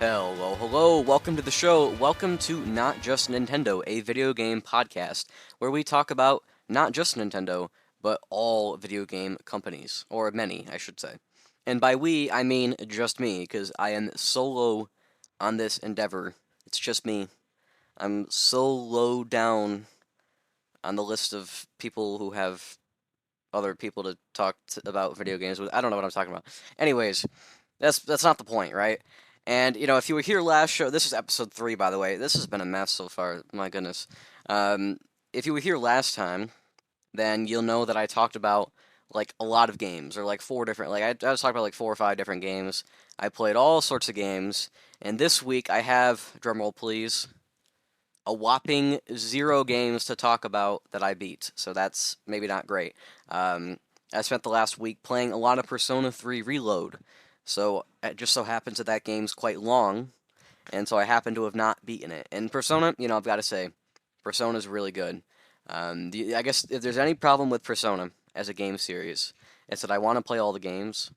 Hello, hello, welcome to the show. Welcome to Not Just Nintendo, a video game podcast where we talk about not just Nintendo, but all video game companies, or many, I should say. And by we, I mean just me, because I am solo on this endeavor. It's just me. I'm so low down on the list of people who have other people to talk about video games with. I don't know what I'm talking about. Anyways, that's not the point, right? And if you were here last show, this is episode 3, by the way. This has been a mess so far. My goodness. Um, if you were here last time, then you'll know that I talked about like a lot of games, or like four different. Like I was talking about like 4 or 5 different games. I played all sorts of games, and this week I have, drumroll please, a whopping 0 games to talk about that I beat. So that's maybe not great. I spent the last week playing a lot of Persona 3 Reload. So it just so happens that that game's quite long, and so I happen to have not beaten it. And Persona, I've got to say, Persona's really good. I guess if there's any problem with Persona as a game series, it's that I want to play all the games,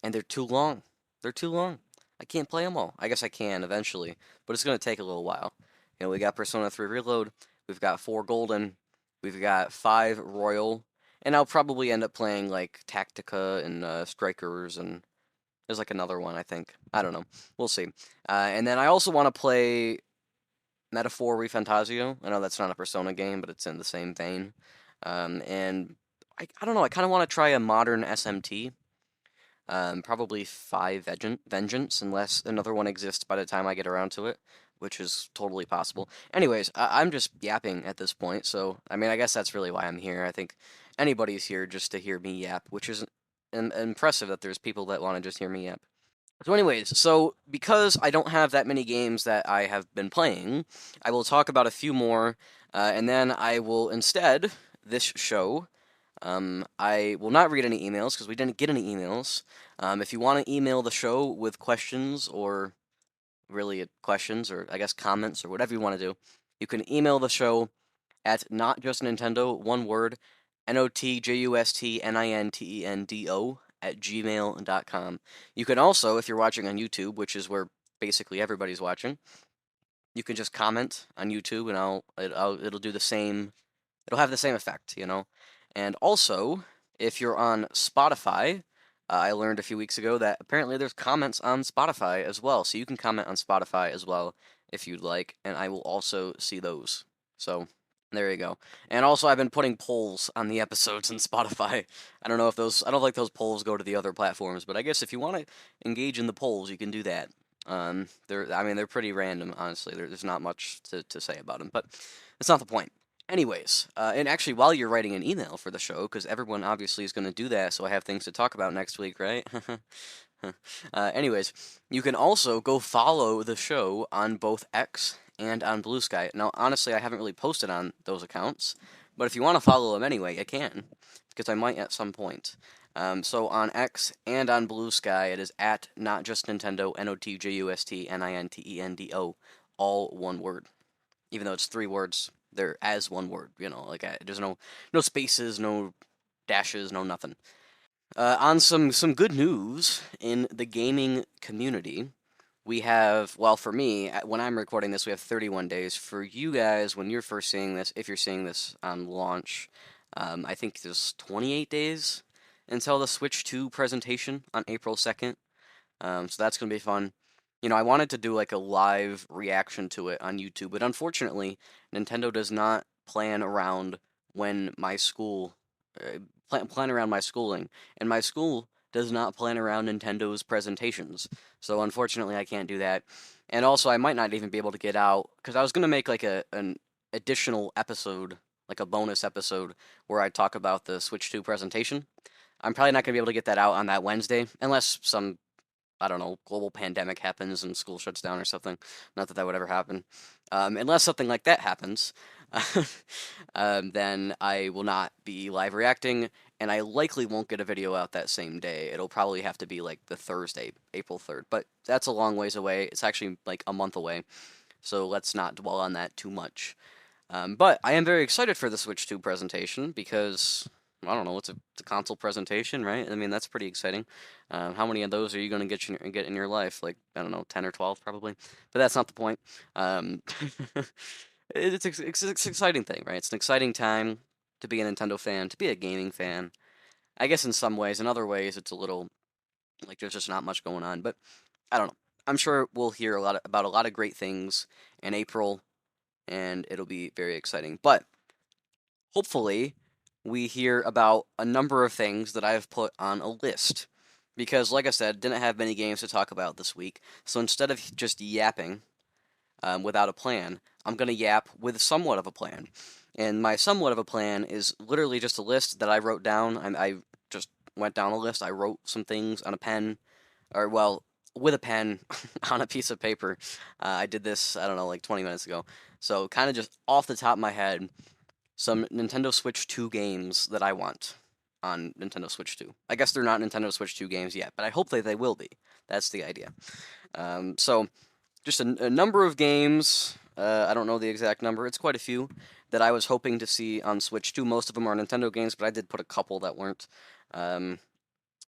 and they're too long. They're too long. I can't play them all. I guess I can eventually, but it's going to take a little while. We got Persona 3 Reload, we've got 4 Golden, we've got 5 Royal, and I'll probably end up playing like Tactica and Strikers, and there's like another one, I think. I don't know. We'll see. And then I also want to play Metaphor ReFantazio. I know that's not a Persona game, but it's in the same vein. And I don't know, I kind of want to try a modern SMT. Probably 5 Vengeance, unless another one exists by the time I get around to it, which is totally possible. Anyways, I'm just yapping at this point, so, I mean, I guess that's really why I'm here. I think anybody's here just to hear me yap, which is impressive that there's people that want to just hear me yap. So anyways, because I don't have that many games that I have been playing, I will talk about a few more, and then I will instead, this show, I will not read any emails because we didn't get any emails. If you want to email the show with questions, or really questions, or I guess comments, or whatever you want to do, you can email the show at notjustnintendo, one word, NOTJUSTNINTENDO @gmail.com. You can also, if you're watching on YouTube, which is where basically everybody's watching, you can just comment on YouTube, and it'll do the same. It'll have the same effect. And also, if you're on Spotify, I learned a few weeks ago that apparently there's comments on Spotify as well, so you can comment on Spotify as well if you'd like, and I will also see those. So there you go. And also, I've been putting polls on the episodes in Spotify. I don't know if those, I don't think those polls go to the other platforms, but I guess if you want to engage in the polls, you can do that. They're pretty random, honestly. There's not much to say about them, but that's not the point. Anyways, and actually, while you're writing an email for the show, because everyone obviously is going to do that, so I have things to talk about next week, right? Anyways, you can also go follow the show on both X and on Blue Sky. Now, honestly, I haven't really posted on those accounts, but if you want to follow them anyway, you can, because I might at some point. So on X and on Blue Sky, it is at Not Just Nintendo, NOTJUSTNINTENDO, all one word. Even though it's 3 words, they're as one word. There's no spaces, no dashes, no nothing. On some good news in the gaming community, we have, well, for me, when I'm recording this, we have 31 days. For you guys, when you're first seeing this, if you're seeing this on launch, I think there's 28 days until the Switch 2 presentation on April 2nd. So that's going to be fun. I wanted to do like a live reaction to it on YouTube, but unfortunately, Nintendo does not plan around when my school plan around my schooling, and my school does not plan around Nintendo's presentations. So unfortunately, I can't do that. And also, I might not even be able to get out because I was gonna make like an additional episode, like a bonus episode, where I talk about the Switch 2 presentation. I'm probably not gonna be able to get that out on that Wednesday unless some, I don't know, global pandemic happens and school shuts down or something. Not that that would ever happen. Unless something like that happens, then I will not be live reacting, and I likely won't get a video out that same day. It'll probably have to be like the Thursday, April 3rd. But that's a long ways away. It's actually like a month away. So let's not dwell on that too much. But I am very excited for the Switch 2 presentation because, I don't know, it's a console presentation, right? I mean, that's pretty exciting. How many of those are you going to get in your life? Like, I don't know, 10 or 12 probably. But that's not the point. Um, it's an exciting thing, right? It's an exciting time to be a Nintendo fan, to be a gaming fan. I guess in some ways, in other ways, it's a little like there's just not much going on. But I don't know. I'm sure we'll hear about a lot of great things in April, and it'll be very exciting. But hopefully, we hear about a number of things that I've put on a list. Because, like I said, didn't have many games to talk about this week. So instead of just yapping without a plan, I'm going to yap with somewhat of a plan. And my somewhat of a plan is literally just a list that I wrote down. I just went down a list. I wrote some things on a pen, or well, with a pen on a piece of paper. I did this, I don't know, like 20 minutes ago. So kind of just off the top of my head, some Nintendo Switch 2 games that I want on Nintendo Switch 2. I guess they're not Nintendo Switch 2 games yet, but I hope they will be. That's the idea. So, just a number of games. I don't know the exact number. It's quite a few that I was hoping to see on Switch 2. Most of them are Nintendo games, but I did put a couple that weren't. Um,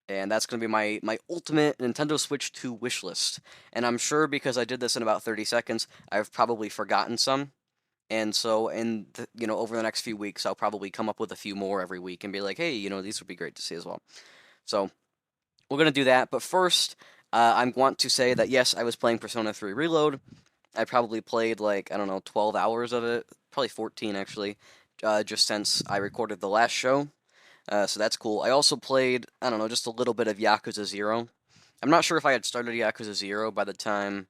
and that's going to be my ultimate Nintendo Switch 2 wish list. And I'm sure because I did this in about 30 seconds, I've probably forgotten some. And so, over the next few weeks, I'll probably come up with a few more every week and be like, hey, these would be great to see as well. So, we're going to do that. But first, I want to say that, yes, I was playing Persona 3 Reload. I probably played, like, I don't know, 12 hours of it. Probably 14, actually, just since I recorded the last show. So that's cool. I also played, I don't know, just a little bit of Yakuza 0. I'm not sure if I had started Yakuza 0 by the time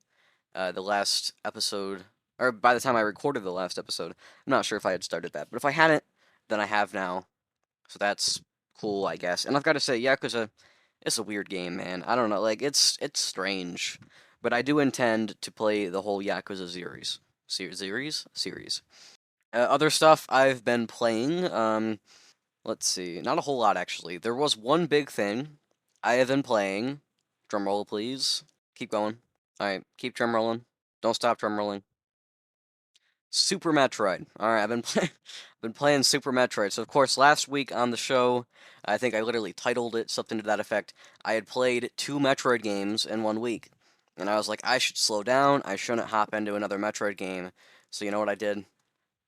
the last episode, or by the time I recorded the last episode. I'm not sure if I had started that, but if I hadn't, then I have now. So that's cool, I guess. And I've got to say, Yakuza, it's a weird game, man. I don't know, like it's strange, but I do intend to play the whole Yakuza series. Series. Other stuff I've been playing. Let's see, not a whole lot actually. There was one big thing I have been playing. Drum roll, please. Keep going. All right, keep drum rolling. Don't stop drum rolling. Super Metroid. All right, been playing Super Metroid. So of course, last week on the show, I think I literally titled it something to that effect. I had played 2 Metroid games in 1 week, and I was like, I should slow down. I shouldn't hop into another Metroid game. So you know what I did?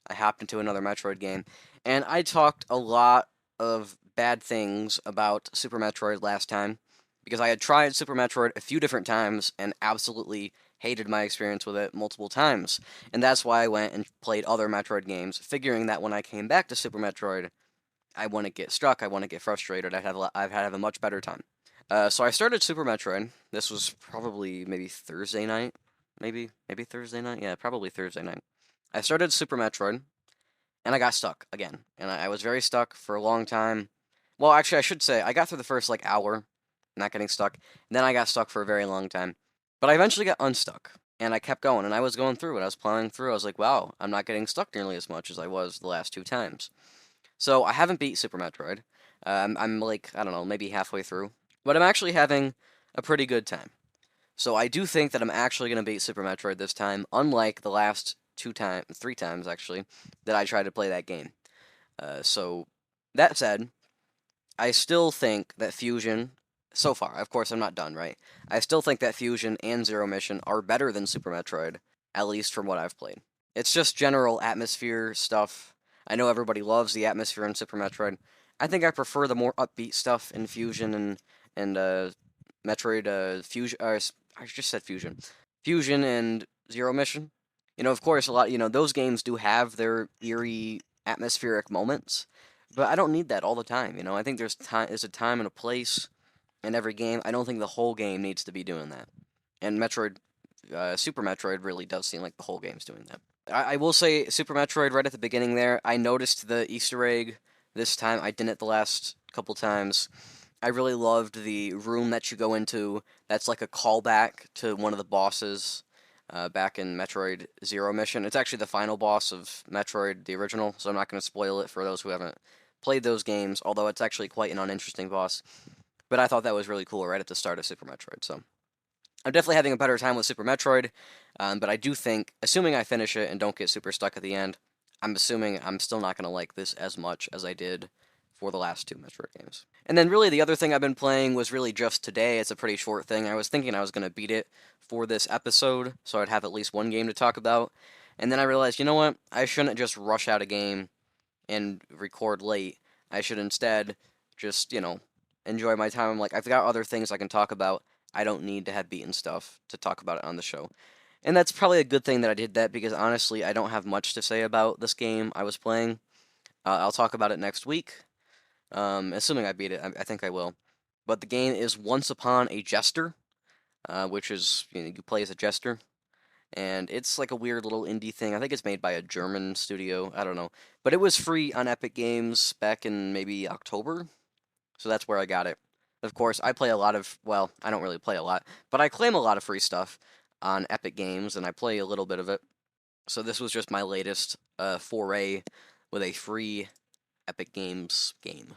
I hopped into another Metroid game, and I talked a lot of bad things about Super Metroid last time because I had tried Super Metroid a few different times and absolutely hated my experience with it multiple times. And that's why I went and played other Metroid games, figuring that when I came back to Super Metroid, I wouldn't get stuck, I wouldn't get frustrated, I'd have a much better time. So I started Super Metroid. This was probably maybe Thursday night, maybe Thursday night. Yeah, probably Thursday night. I started Super Metroid, and I got stuck again, and I was very stuck for a long time. Well, actually, I should say I got through the first like hour, not getting stuck, and then I got stuck for a very long time. But I eventually got unstuck, and I kept going, and I was going through it. I was plowing through. I was like, wow, I'm not getting stuck nearly as much as I was the last 2 times. So I haven't beat Super Metroid. I'm like, I don't know, maybe halfway through. But I'm actually having a pretty good time. So I do think that I'm actually going to beat Super Metroid this time, unlike the last 3 times actually, that I tried to play that game. So that said, I still think that Fusion, so far, of course I'm not done, right? I still think that Fusion and Zero Mission are better than Super Metroid, at least from what I've played. It's just general atmosphere stuff. I know everybody loves the atmosphere in Super Metroid. I think I prefer the more upbeat stuff in Fusion and Metroid Fusion. I just said Fusion. Fusion and Zero Mission. Of course, a lot. Those games do have their eerie atmospheric moments, but I don't need that all the time. I think there's a time and a place in every game. I don't think the whole game needs to be doing that. And Super Metroid really does seem like the whole game's doing that. I will say, Super Metroid, right at the beginning there, I noticed the Easter egg this time. I didn't the last couple times. I really loved the room that you go into. That's like a callback to one of the bosses back in Metroid Zero Mission. It's actually the final boss of Metroid, the original, so I'm not going to spoil it for those who haven't played those games, although it's actually quite an uninteresting boss. But I thought that was really cool right at the start of Super Metroid, so I'm definitely having a better time with Super Metroid, but I do think, assuming I finish it and don't get super stuck at the end, I'm assuming I'm still not going to like this as much as I did for the last two Metroid games. And then really the other thing I've been playing was really just today. It's a pretty short thing. I was thinking I was going to beat it for this episode, so I'd have at least one game to talk about. And then I realized, you know what? I shouldn't just rush out a game and record late. I should instead just, enjoy my time. I'm like, I've got other things I can talk about. I don't need to have beaten stuff to talk about it on the show. And that's probably a good thing that I did that, because honestly, I don't have much to say about this game I was playing. I'll talk about it next week, assuming I beat it. I think I will. But the game is Once Upon a Jester, which is, you play as a jester. And it's like a weird little indie thing. I think it's made by a German studio. I don't know. But it was free on Epic Games back in maybe October. So that's where I got it. Of course, I play a lot of, well, I don't really play a lot, but I claim a lot of free stuff on Epic Games, and I play a little bit of it. So this was just my latest foray with a free Epic Games game,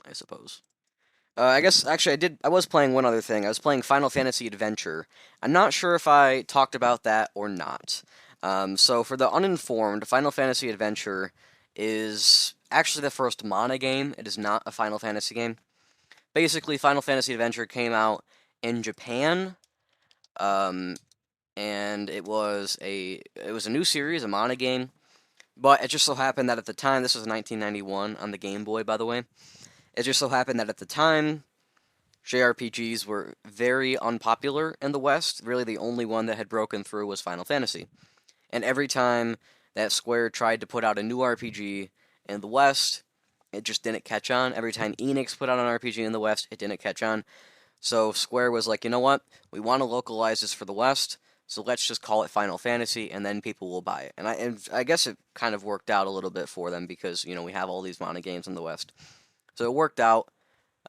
I suppose. I guess, actually, I was playing one other thing. I was playing Final Fantasy Adventure. I'm not sure if I talked about that or not. So for the uninformed, Final Fantasy Adventure is actually the first Mana game. It is not a Final Fantasy game. Basically, Final Fantasy Adventure came out in Japan, and it was a new series, a Mana game. But it just so happened that at the time, this was 1991 on the Game Boy, by the way. It just so happened that at the time, JRPGs were very unpopular in the West. Really, the only one that had broken through was Final Fantasy. And every time that Square tried to put out a new RPG in the West, it just didn't catch on. Every time Enix put out an RPG in the West, it didn't catch on. So Square was like, you know what? We want to localize this for the West, so let's just call it Final Fantasy, and then people will buy it. And I guess it kind of worked out a little bit for them, because, we have all these Mana games in the West. So it worked out.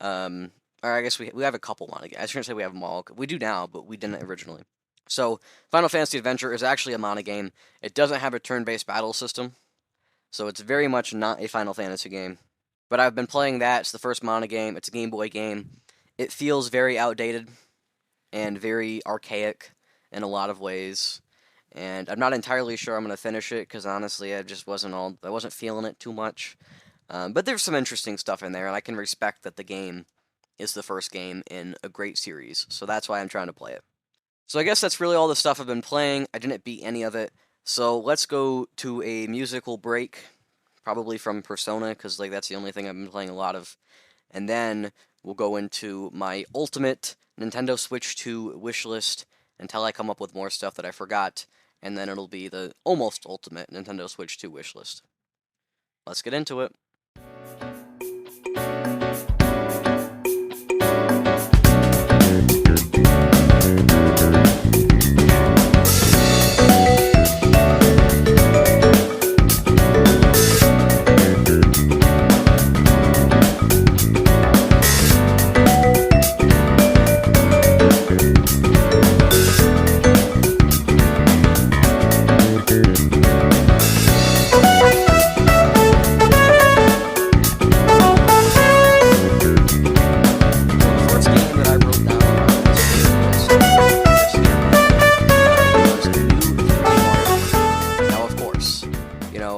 Or I guess we have a couple Mana games. I shouldn't say we have them all. We do now, but we didn't originally. So Final Fantasy Adventure is actually a Mana game. It doesn't have a turn-based battle system, so it's very much not a Final Fantasy game. But I've been playing that. It's the first Mana game. It's a Game Boy game. It feels very outdated and very archaic in a lot of ways. And I'm not entirely sure I'm going to finish it, because honestly, I wasn't feeling it too much. But there's some interesting stuff in there, and I can respect that the game is the first game in a great series, so that's why I'm trying to play it. So I guess that's really all the stuff I've been playing. I didn't beat any of it, so let's go to a musical break, probably from Persona, because that's the only thing I've been playing a lot of, and then we'll go into my ultimate Nintendo Switch 2 wishlist until I come up with more stuff that I forgot, and then it'll be the almost ultimate Nintendo Switch 2 wishlist. Let's get into it.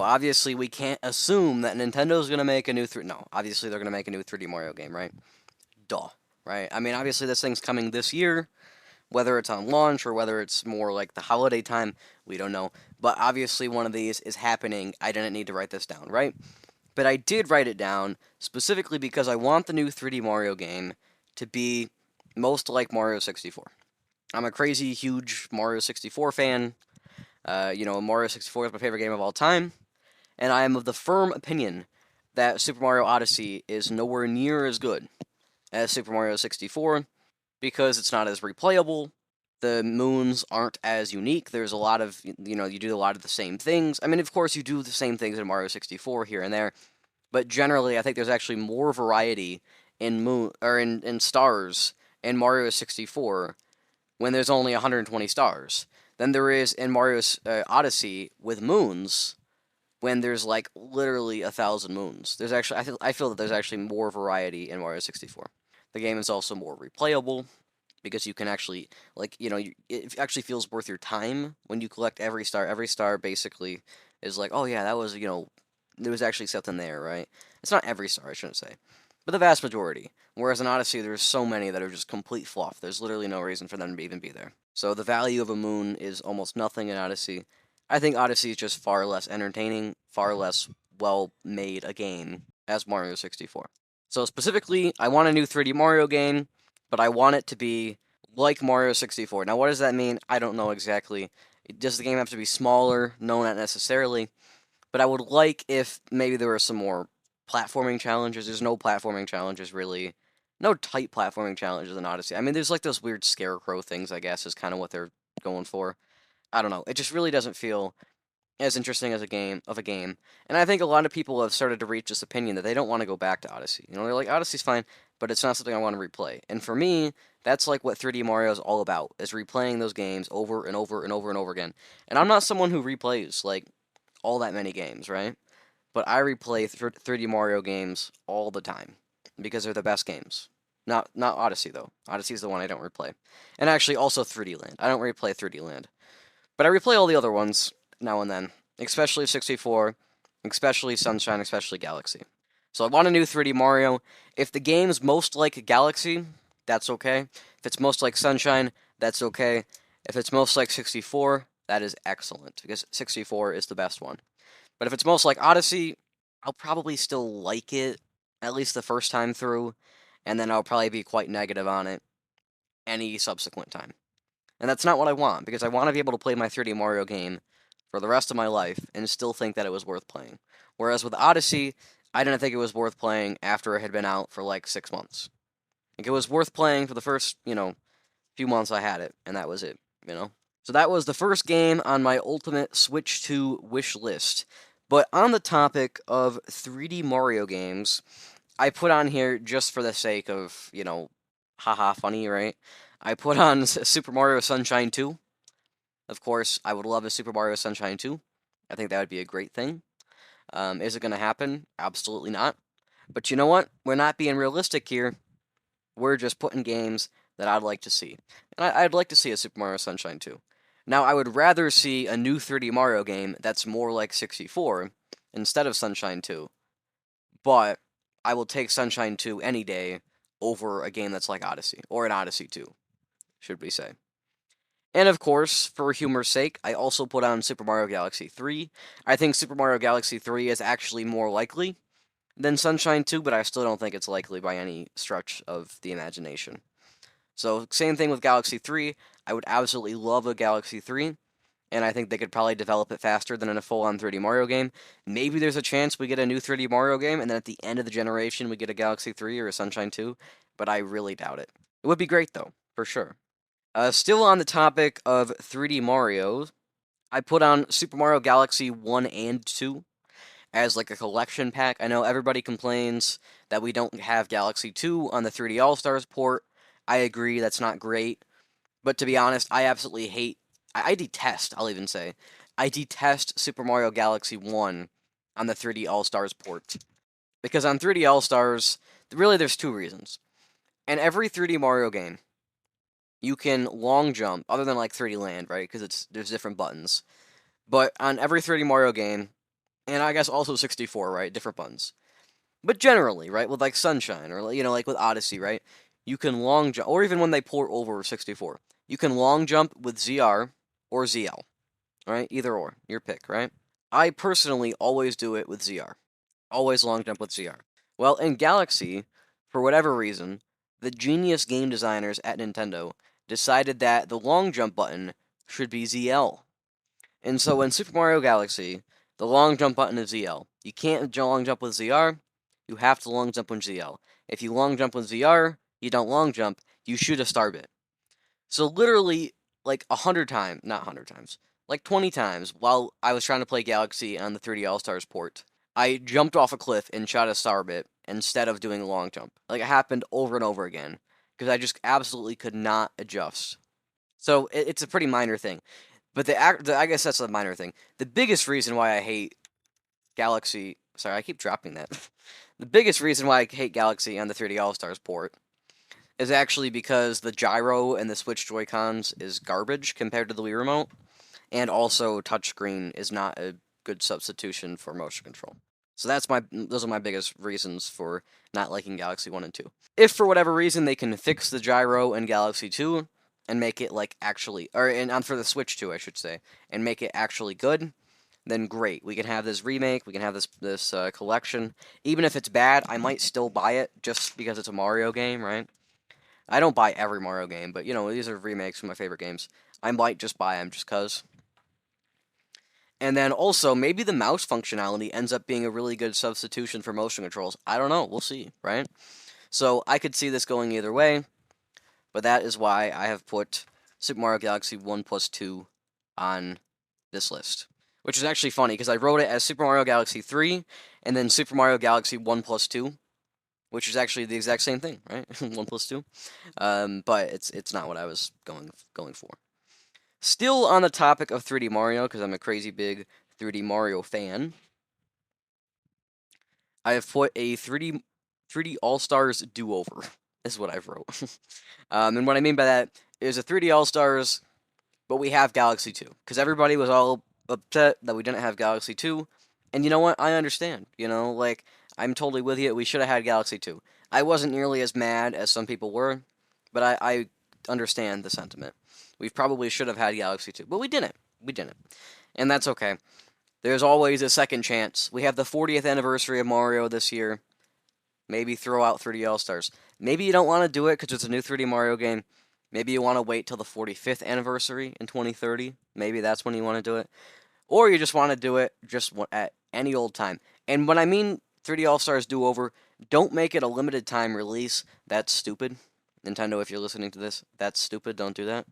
Obviously, we can't assume that Nintendo's going to make a new No, obviously they're going to make a new 3D Mario game, right? Duh, right? I mean, obviously this thing's coming this year, whether it's on launch or whether it's more like the holiday time, we don't know. But obviously one of these is happening. I didn't need to write this down, right? But I did write it down specifically because I want the new 3D Mario game to be most like Mario 64. I'm a crazy, huge Mario 64 fan. Mario 64 is my favorite game of all time. And I am of the firm opinion that Super Mario Odyssey is nowhere near as good as Super Mario 64, because it's not as replayable. The moons aren't as unique. There's a lot of, you do a lot of the same things. I mean, of course, you do the same things in Mario 64 here and there, but generally, I think there's actually more variety in stars in Mario 64 when there's only 120 stars than there is in Mario's Odyssey with moons, when there's literally 1,000 moons. There's actually, I feel that there's actually more variety in Mario 64. The game is also more replayable, because you can actually, it actually feels worth your time when you collect every star. Every star basically is oh yeah, that was, there was actually something there, right? It's not every star, I shouldn't say, but the vast majority. Whereas in Odyssey, there's so many that are just complete fluff. There's literally no reason for them to even be there. So the value of a moon is almost nothing in Odyssey. I think Odyssey is just far less entertaining, far less well made a game as Mario 64. So specifically, I want a new 3D Mario game, but I want it to be like Mario 64. Now, what does that mean? I don't know exactly. Does the game have to be smaller? No, not necessarily. But I would like if maybe there were some more platforming challenges. There's no platforming challenges really. No tight platforming challenges in Odyssey. I mean, there's like those weird scarecrow things, I guess, is kind of what they're going for. I don't know. It just really doesn't feel as interesting as a game. And I think a lot of people have started to reach this opinion that they don't want to go back to Odyssey. You know, they're like, Odyssey's fine, but it's not something I want to replay. And for me, that's like what 3D Mario is all about, is replaying those games over and over and over and over again. And I'm not someone who replays like all that many games, right? But I replay 3D Mario games all the time because they're the best games. Not Odyssey though. Odyssey is the one I don't replay. And actually also 3D Land. I don't replay 3D Land. But I replay all the other ones now and then, especially 64, especially Sunshine, especially Galaxy. So I want a new 3D Mario. If the game's most like Galaxy, that's okay. If it's most like Sunshine, that's okay. If it's most like 64, that is excellent, because 64 is the best one. But if it's most like Odyssey, I'll probably still like it, at least the first time through, and then I'll probably be quite negative on it any subsequent time. And that's not what I want, because I want to be able to play my 3D Mario game for the rest of my life and still think that it was worth playing. Whereas with Odyssey, I didn't think it was worth playing after it had been out for like 6 months. Like, it was worth playing for the first, few months I had it, and that was it. So that was the first game on my ultimate Switch 2 wish list. But on the topic of 3D Mario games, I put on here just for the sake of, haha, funny, right? I put on Super Mario Sunshine 2. Of course, I would love a Super Mario Sunshine 2. I think that would be a great thing. Is it going to happen? Absolutely not. But you know what? We're not being realistic here. We're just putting games that I'd like to see. And I'd like to see a Super Mario Sunshine 2. Now, I would rather see a new 3D Mario game that's more like 64 instead of Sunshine 2. But I will take Sunshine 2 any day over a game that's like Odyssey, or an Odyssey 2, should we say. And of course, for humor's sake, I also put on Super Mario Galaxy 3. I think Super Mario Galaxy 3 is actually more likely than Sunshine 2, but I still don't think it's likely by any stretch of the imagination. So, same thing with Galaxy 3. I would absolutely love a Galaxy 3, and I think they could probably develop it faster than in a full-on 3D Mario game. Maybe there's a chance we get a new 3D Mario game, and then at the end of the generation we get a Galaxy 3 or a Sunshine 2, but I really doubt it. It would be great, though, for sure. Still on the topic of 3D Mario, I put on Super Mario Galaxy 1 and 2 as like a collection pack. I know everybody complains that we don't have Galaxy 2 on the 3D All-Stars port. I agree, that's not great. But to be honest, I absolutely hate, I detest, I'll even say, I detest Super Mario Galaxy 1 on the 3D All-Stars port. Because on 3D All-Stars, really there's two reasons. In every 3D Mario game, you can long jump, other than like 3D Land, right? Because there's different buttons. But on every 3D Mario game, and I guess also 64, right? Different buttons. But generally, right, with like Sunshine, or like with Odyssey, right? You can long jump, or even when they port over 64, you can long jump with ZR or ZL, right? Either or, your pick, right? I personally always do it with ZR. Always long jump with ZR. Well, in Galaxy, for whatever reason, the genius game designers at Nintendo decided that the long jump button should be ZL. And so in Super Mario Galaxy, the long jump button is ZL. You can't long jump with ZR, you have to long jump with ZL. If you long jump with ZR, you don't long jump, you shoot a star bit. So literally, like 100 times, not 100 times, like 20 times while I was trying to play Galaxy on the 3D All-Stars port, I jumped off a cliff and shot a star bit instead of doing a long jump. Like, it happened over and over again, because I just absolutely could not adjust. So it's a pretty minor thing. But I guess that's a minor thing. The biggest reason why I hate Galaxy, sorry, I keep dropping that. The biggest reason why I hate Galaxy on the 3D All-Stars port is actually because the gyro and the Switch Joy-Cons is garbage compared to the Wii Remote, and also touchscreen is not a good substitution for motion control. So those are my biggest reasons for not liking Galaxy 1 and 2. If for whatever reason they can fix the gyro in Galaxy 2 and make it like actually, or and on for the Switch 2, I should say, and make it actually good, then great. We can have this remake, we can have this collection. Even if it's bad, I might still buy it just because it's a Mario game, right? I don't buy every Mario game, but these are remakes of my favorite games. I might just buy them just cuz. And then also, maybe the mouse functionality ends up being a really good substitution for motion controls. I don't know. We'll see, right? So I could see this going either way, but that is why I have put Super Mario Galaxy 1 plus 2 on this list. Which is actually funny, because I wrote it as Super Mario Galaxy 3, and then Super Mario Galaxy 1 plus 2, which is actually the exact same thing, right? 1 plus 2. But it's not what I was going for. Still on the topic of 3D Mario, because I'm a crazy big 3D Mario fan, I have put a 3D All-Stars do-over, is what I've wrote. And what I mean by that is a 3D All-Stars, but we have Galaxy 2. Because everybody was all upset that we didn't have Galaxy 2. And you know what? I understand. Like, I'm totally with you. We should have had Galaxy 2. I wasn't nearly as mad as some people were, but I understand the sentiment. We probably should have had Galaxy 2, but we didn't. We didn't. And that's okay. There's always a second chance. We have the 40th anniversary of Mario this year. Maybe throw out 3D All-Stars. Maybe you don't want to do it because it's a new 3D Mario game. Maybe you want to wait till the 45th anniversary in 2030. Maybe that's when you want to do it. Or you just want to do it just at any old time. And when I mean 3D All-Stars do-over, don't make it a limited time release. That's stupid. Nintendo, if you're listening to this, that's stupid. Don't do that.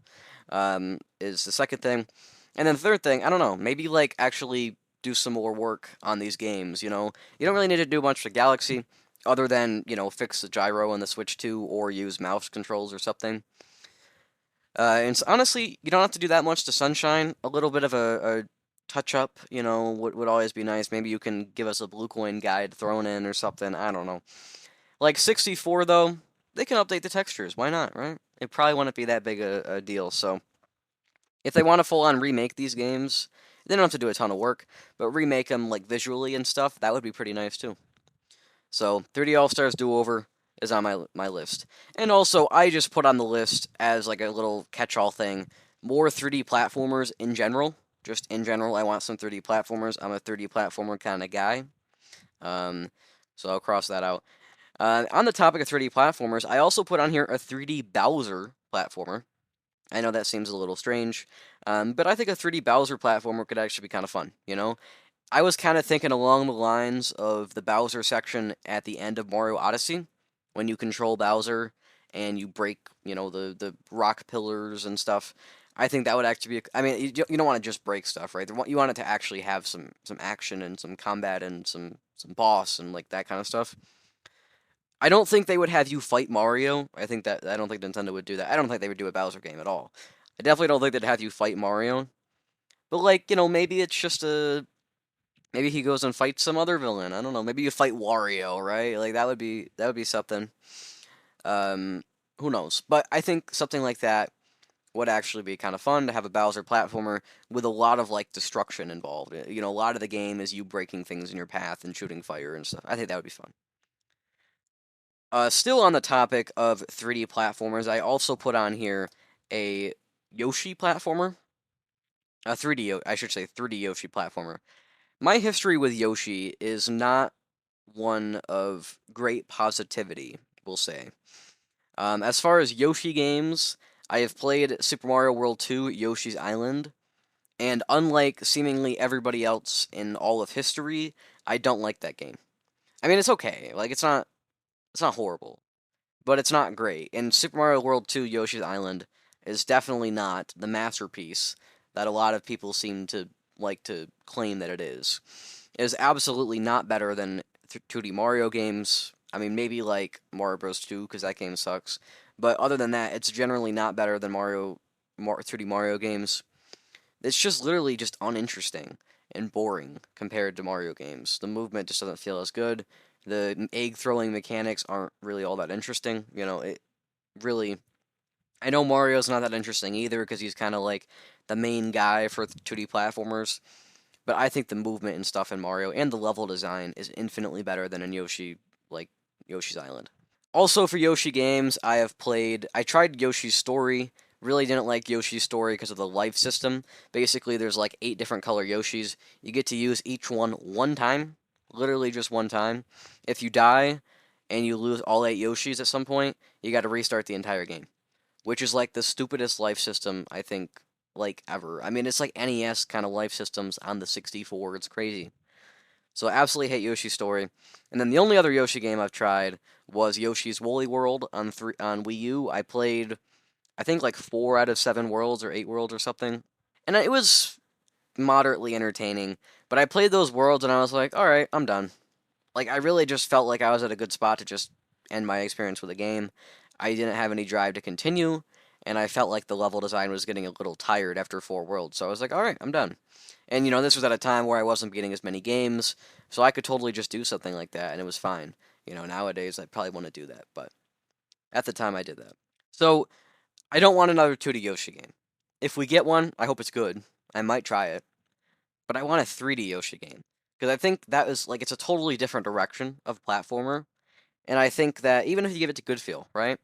Is the second thing. And then the third thing, I don't know, maybe like actually do some more work on these games, You don't really need to do much for Galaxy other than, fix the gyro on the Switch 2 or use mouse controls or something. And so honestly, you don't have to do that much to Sunshine. A little bit of a touch up, would always be nice. Maybe you can give us a Blue Coin guide thrown in or something. I don't know. Like 64, though, they can update the textures. Why not, right? It probably wouldn't be that big a deal. So if they want to full on remake these games, they don't have to do a ton of work, but remake them like visually and stuff, that would be pretty nice too. So 3D All-Stars do-over is on my list. And also, I just put on the list as like a little catch-all thing, more 3D platformers in general. Just in general, I want some 3D platformers. I'm a 3D platformer kind of guy. So I'll cross that out. On the topic of 3D platformers, I also put on here a 3D Bowser platformer. I know that seems a little strange, but I think a 3D Bowser platformer could actually be kind of fun, I was kind of thinking along the lines of the Bowser section at the end of Mario Odyssey, when you control Bowser and you break, the rock pillars and stuff. I think that would actually be. I mean, you don't want to just break stuff, right? You want it to actually have some action and some combat and some boss and like that kind of stuff. I don't think they would have you fight Mario. I don't think Nintendo would do that. I don't think they would do a Bowser game at all. I definitely don't think they'd have you fight Mario. But like, maybe it's just maybe he goes and fights some other villain. I don't know. Maybe you fight Wario, right? Like that would be something. Who knows? But I think something like that would actually be kind of fun to have a Bowser platformer with a lot of like destruction involved. A lot of the game is you breaking things in your path and shooting fire and stuff. I think that would be fun. Still on the topic of 3D platformers, I also put on here a Yoshi platformer. A 3D, I should say 3D Yoshi platformer. My history with Yoshi is not one of great positivity, we'll say. As far as Yoshi games, I have played Super Mario World 2 Yoshi's Island, and unlike seemingly everybody else in all of history, I don't like that game. I mean, it's okay. Like, it's not horrible, but it's not great. And Super Mario World 2 Yoshi's Island is definitely not the masterpiece that a lot of people seem to like to claim that it is. It is absolutely not better than 2D Mario games. I mean, maybe like Mario Bros. 2, because that game sucks. But other than that, it's generally not better than 2D Mario games. It's just literally just uninteresting and boring compared to Mario games. The movement just doesn't feel as good. The egg throwing mechanics aren't really all that interesting. It really. I know Mario's not that interesting either because he's kind of like the main guy for 2D platformers. but I think the movement and stuff in Mario and the level design is infinitely better than in Yoshi, like Yoshi's Island. Also for Yoshi games, I tried Yoshi's Story. Really didn't like Yoshi's Story because of the life system. Basically, there's like 8 different color Yoshis. You get to use each one time, literally just one time. If you die and you lose all 8 Yoshis at some point, you got to restart the entire game, which is like the stupidest life system I think like ever. I mean, it's like NES kind of life systems on the 64. It's crazy. So I absolutely hate Yoshi's Story. And then the only other Yoshi game I've tried was Yoshi's Woolly World on Wii U. I played I think like 4 out of 7 worlds or 8 worlds or something, and it was moderately entertaining. But I played those worlds and I was like, all right, I'm done. Like I really just felt like I was at a good spot to just end my experience with the game. I didn't have any drive to continue, and I felt like the level design was getting a little tired after 4 worlds. So I was like, all right, I'm done. And this was at a time where I wasn't getting as many games, so I could totally just do something like that, and it was fine. Nowadays I probably want to do that, but at the time I did that. So I don't want another 2D Yoshi game. If we get one, I hope it's good. I might try it, but I want a 3D Yoshi game because I think that is like it's a totally different direction of platformer, and I think that even if you give it to good feel, right?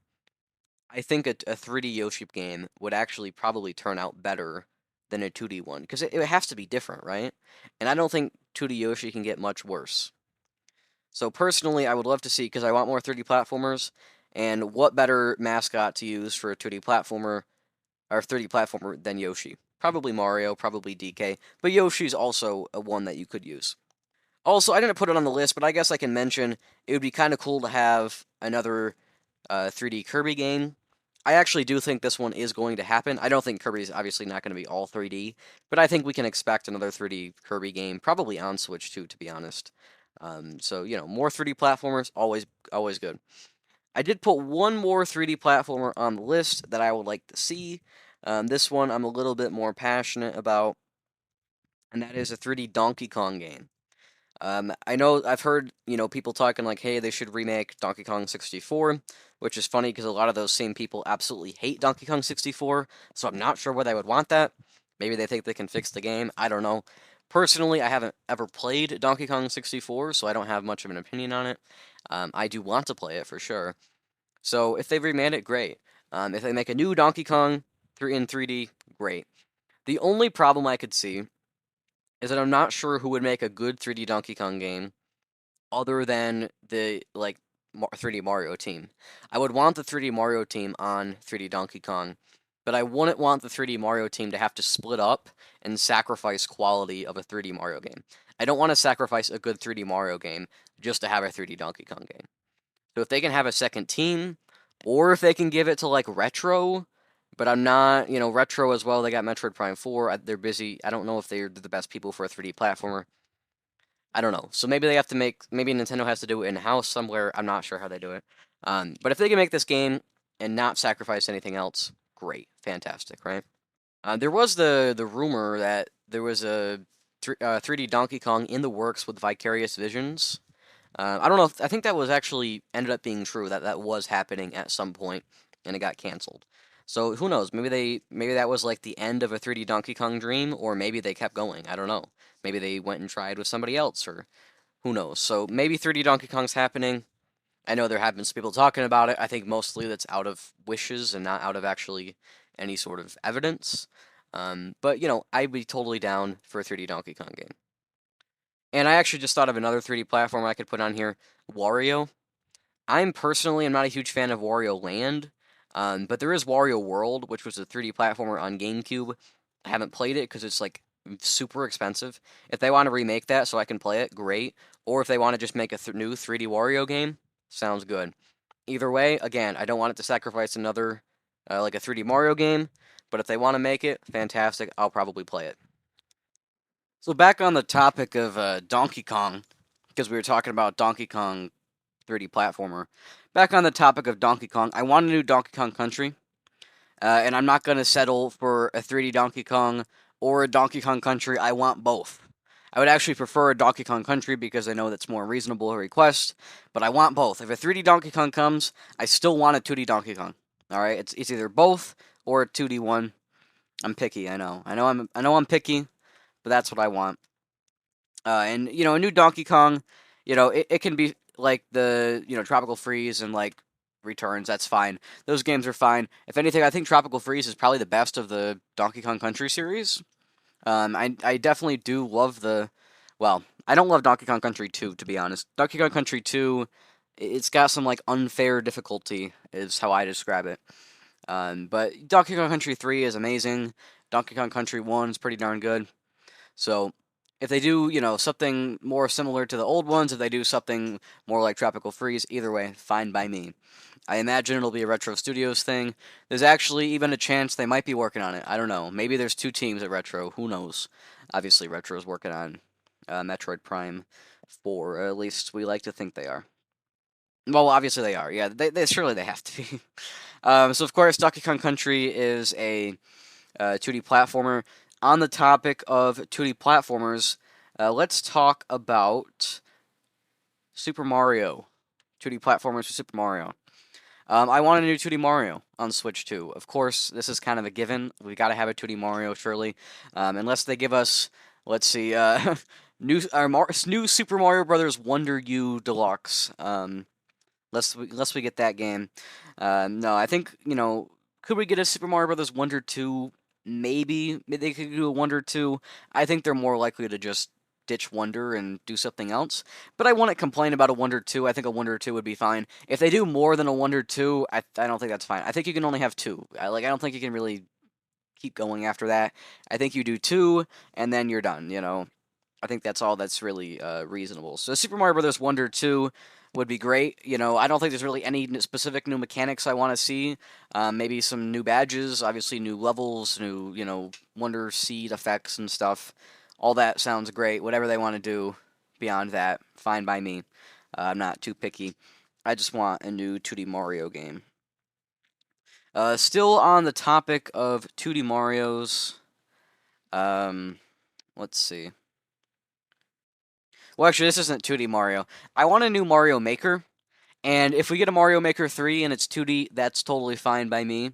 I think a 3D Yoshi game would actually probably turn out better than a 2D one because it has to be different, right? And I don't think 2D Yoshi can get much worse. So personally, I would love to see because I want more 3D platformers, and what better mascot to use for a 2D platformer or 3D platformer than Yoshi? Probably Mario, probably DK, but Yoshi's also a one that you could use. Also, I didn't put it on the list, but I guess I can mention it would be kind of cool to have another 3D Kirby game. I actually do think this one is going to happen. I don't think Kirby's obviously not going to be all 3D, but I think we can expect another 3D Kirby game, probably on Switch too, to be honest. So more 3D platformers, always good. I did put one more 3D platformer on the list that I would like to see. This one I'm a little bit more passionate about, and that is a 3D Donkey Kong game. I know I've heard people talking like, hey, they should remake Donkey Kong 64, which is funny because a lot of those same people absolutely hate Donkey Kong 64. So I'm not sure why they would want that. Maybe they think they can fix the game. I don't know. Personally, I haven't ever played Donkey Kong 64, so I don't have much of an opinion on it. I do want to play it for sure. So if they remade it, great. If they make a new Donkey Kong in 3D, great. The only problem I could see is that I'm not sure who would make a good 3D Donkey Kong game other than the 3D Mario team. I would want the 3D Mario team on 3D Donkey Kong, but I wouldn't want the 3D Mario team to have to split up and sacrifice quality of a 3D Mario game. I don't want to sacrifice a good 3D Mario game just to have a 3D Donkey Kong game. So if they can have a second team, or if they can give it to like Retro, but I'm not, Retro as well. They got Metroid Prime 4. They're busy. I don't know if they're the best people for a 3D platformer. I don't know. So maybe they have to maybe Nintendo has to do it in house somewhere. I'm not sure how they do it. But if they can make this game and not sacrifice anything else, great, fantastic, right? There was the rumor that there was a 3D Donkey Kong in the works with Vicarious Visions. I don't know. I think that was actually ended up being true. That was happening at some point, and it got canceled. So who knows? Maybe that was like the end of a 3D Donkey Kong dream, or maybe they kept going. I don't know. Maybe they went and tried with somebody else, or who knows? So maybe 3D Donkey Kong's happening. I know there have been some people talking about it. I think mostly that's out of wishes and not out of actually any sort of evidence. But I'd be totally down for a 3D Donkey Kong game. And I actually just thought of another 3D platform I could put on here, Wario. I'm not a huge fan of Wario Land, but there is Wario World, which was a 3D platformer on GameCube. I haven't played it because it's like super expensive. If they want to remake that so I can play it, great. Or if they want to just make a new 3D Wario game, sounds good. Either way, again, I don't want it to sacrifice another like a 3D Mario game, but if they want to make it, fantastic. I'll probably play it. So back on the topic of Donkey Kong, because we were talking about Donkey Kong 3D platformer. Back on the topic of Donkey Kong, I want a new Donkey Kong Country, and I'm not going to settle for a 3D Donkey Kong or a Donkey Kong Country. I want both. I would actually prefer a Donkey Kong Country because I know that's more reasonable a request, but I want both. If a 3D Donkey Kong comes, I still want a 2D Donkey Kong. All right, it's either both or a 2D one. I'm picky. I know I'm picky, but that's what I want. And a new Donkey Kong, it can be like the Tropical Freeze and like Returns. That's fine. Those games are fine. If anything, I think Tropical Freeze is probably the best of the Donkey Kong Country series. I definitely do love well, I don't love Donkey Kong Country 2, to be honest. Donkey Kong Country 2, it's got some like unfair difficulty, is how I describe it. But Donkey Kong Country 3 is amazing. Donkey Kong Country 1 is pretty darn good. So if they do, something more similar to the old ones, if they do something more like Tropical Freeze, either way, fine by me. I imagine it'll be a Retro Studios thing. There's actually even a chance they might be working on it. I don't know. Maybe there's two teams at Retro. Who knows? Obviously, Retro's working on Metroid Prime 4. Or at least we like to think they are. Well, obviously they are. Yeah, they surely they have to be. So of course, Donkey Kong Country is a 2D platformer. On the topic of 2D platformers, let's talk about Super Mario. 2D platformers for Super Mario. I want a new 2D Mario on Switch 2. Of course, this is kind of a given. We got to have a 2D Mario, surely. Unless they give us, let's see, new Super Mario Brothers Wonder U Deluxe. Unless we get that game. No, I think, could we get a Super Mario Brothers Wonder 2? Maybe they could do a Wonder 2. I think they're more likely to just ditch Wonder and do something else. But I wouldn't complain about a Wonder 2. I think a Wonder 2 would be fine. If they do more than a Wonder 2, I don't think that's fine. I think you can only have two. I don't think you can really keep going after that. I think you do two, and then you're done. I think that's all that's really reasonable. So Super Mario Brothers Wonder 2 would be great. I don't think there's really any specific new mechanics I want to see. Maybe some new badges, obviously new levels, new, Wonder Seed effects and stuff. All that sounds great. Whatever they want to do beyond that, fine by me. I'm not too picky. I just want a new 2D Mario game. Still on the topic of 2D Marios. Let's see. Well, actually, this isn't 2D Mario. I want a new Mario Maker, and if we get a Mario Maker 3 and it's 2D, that's totally fine by me.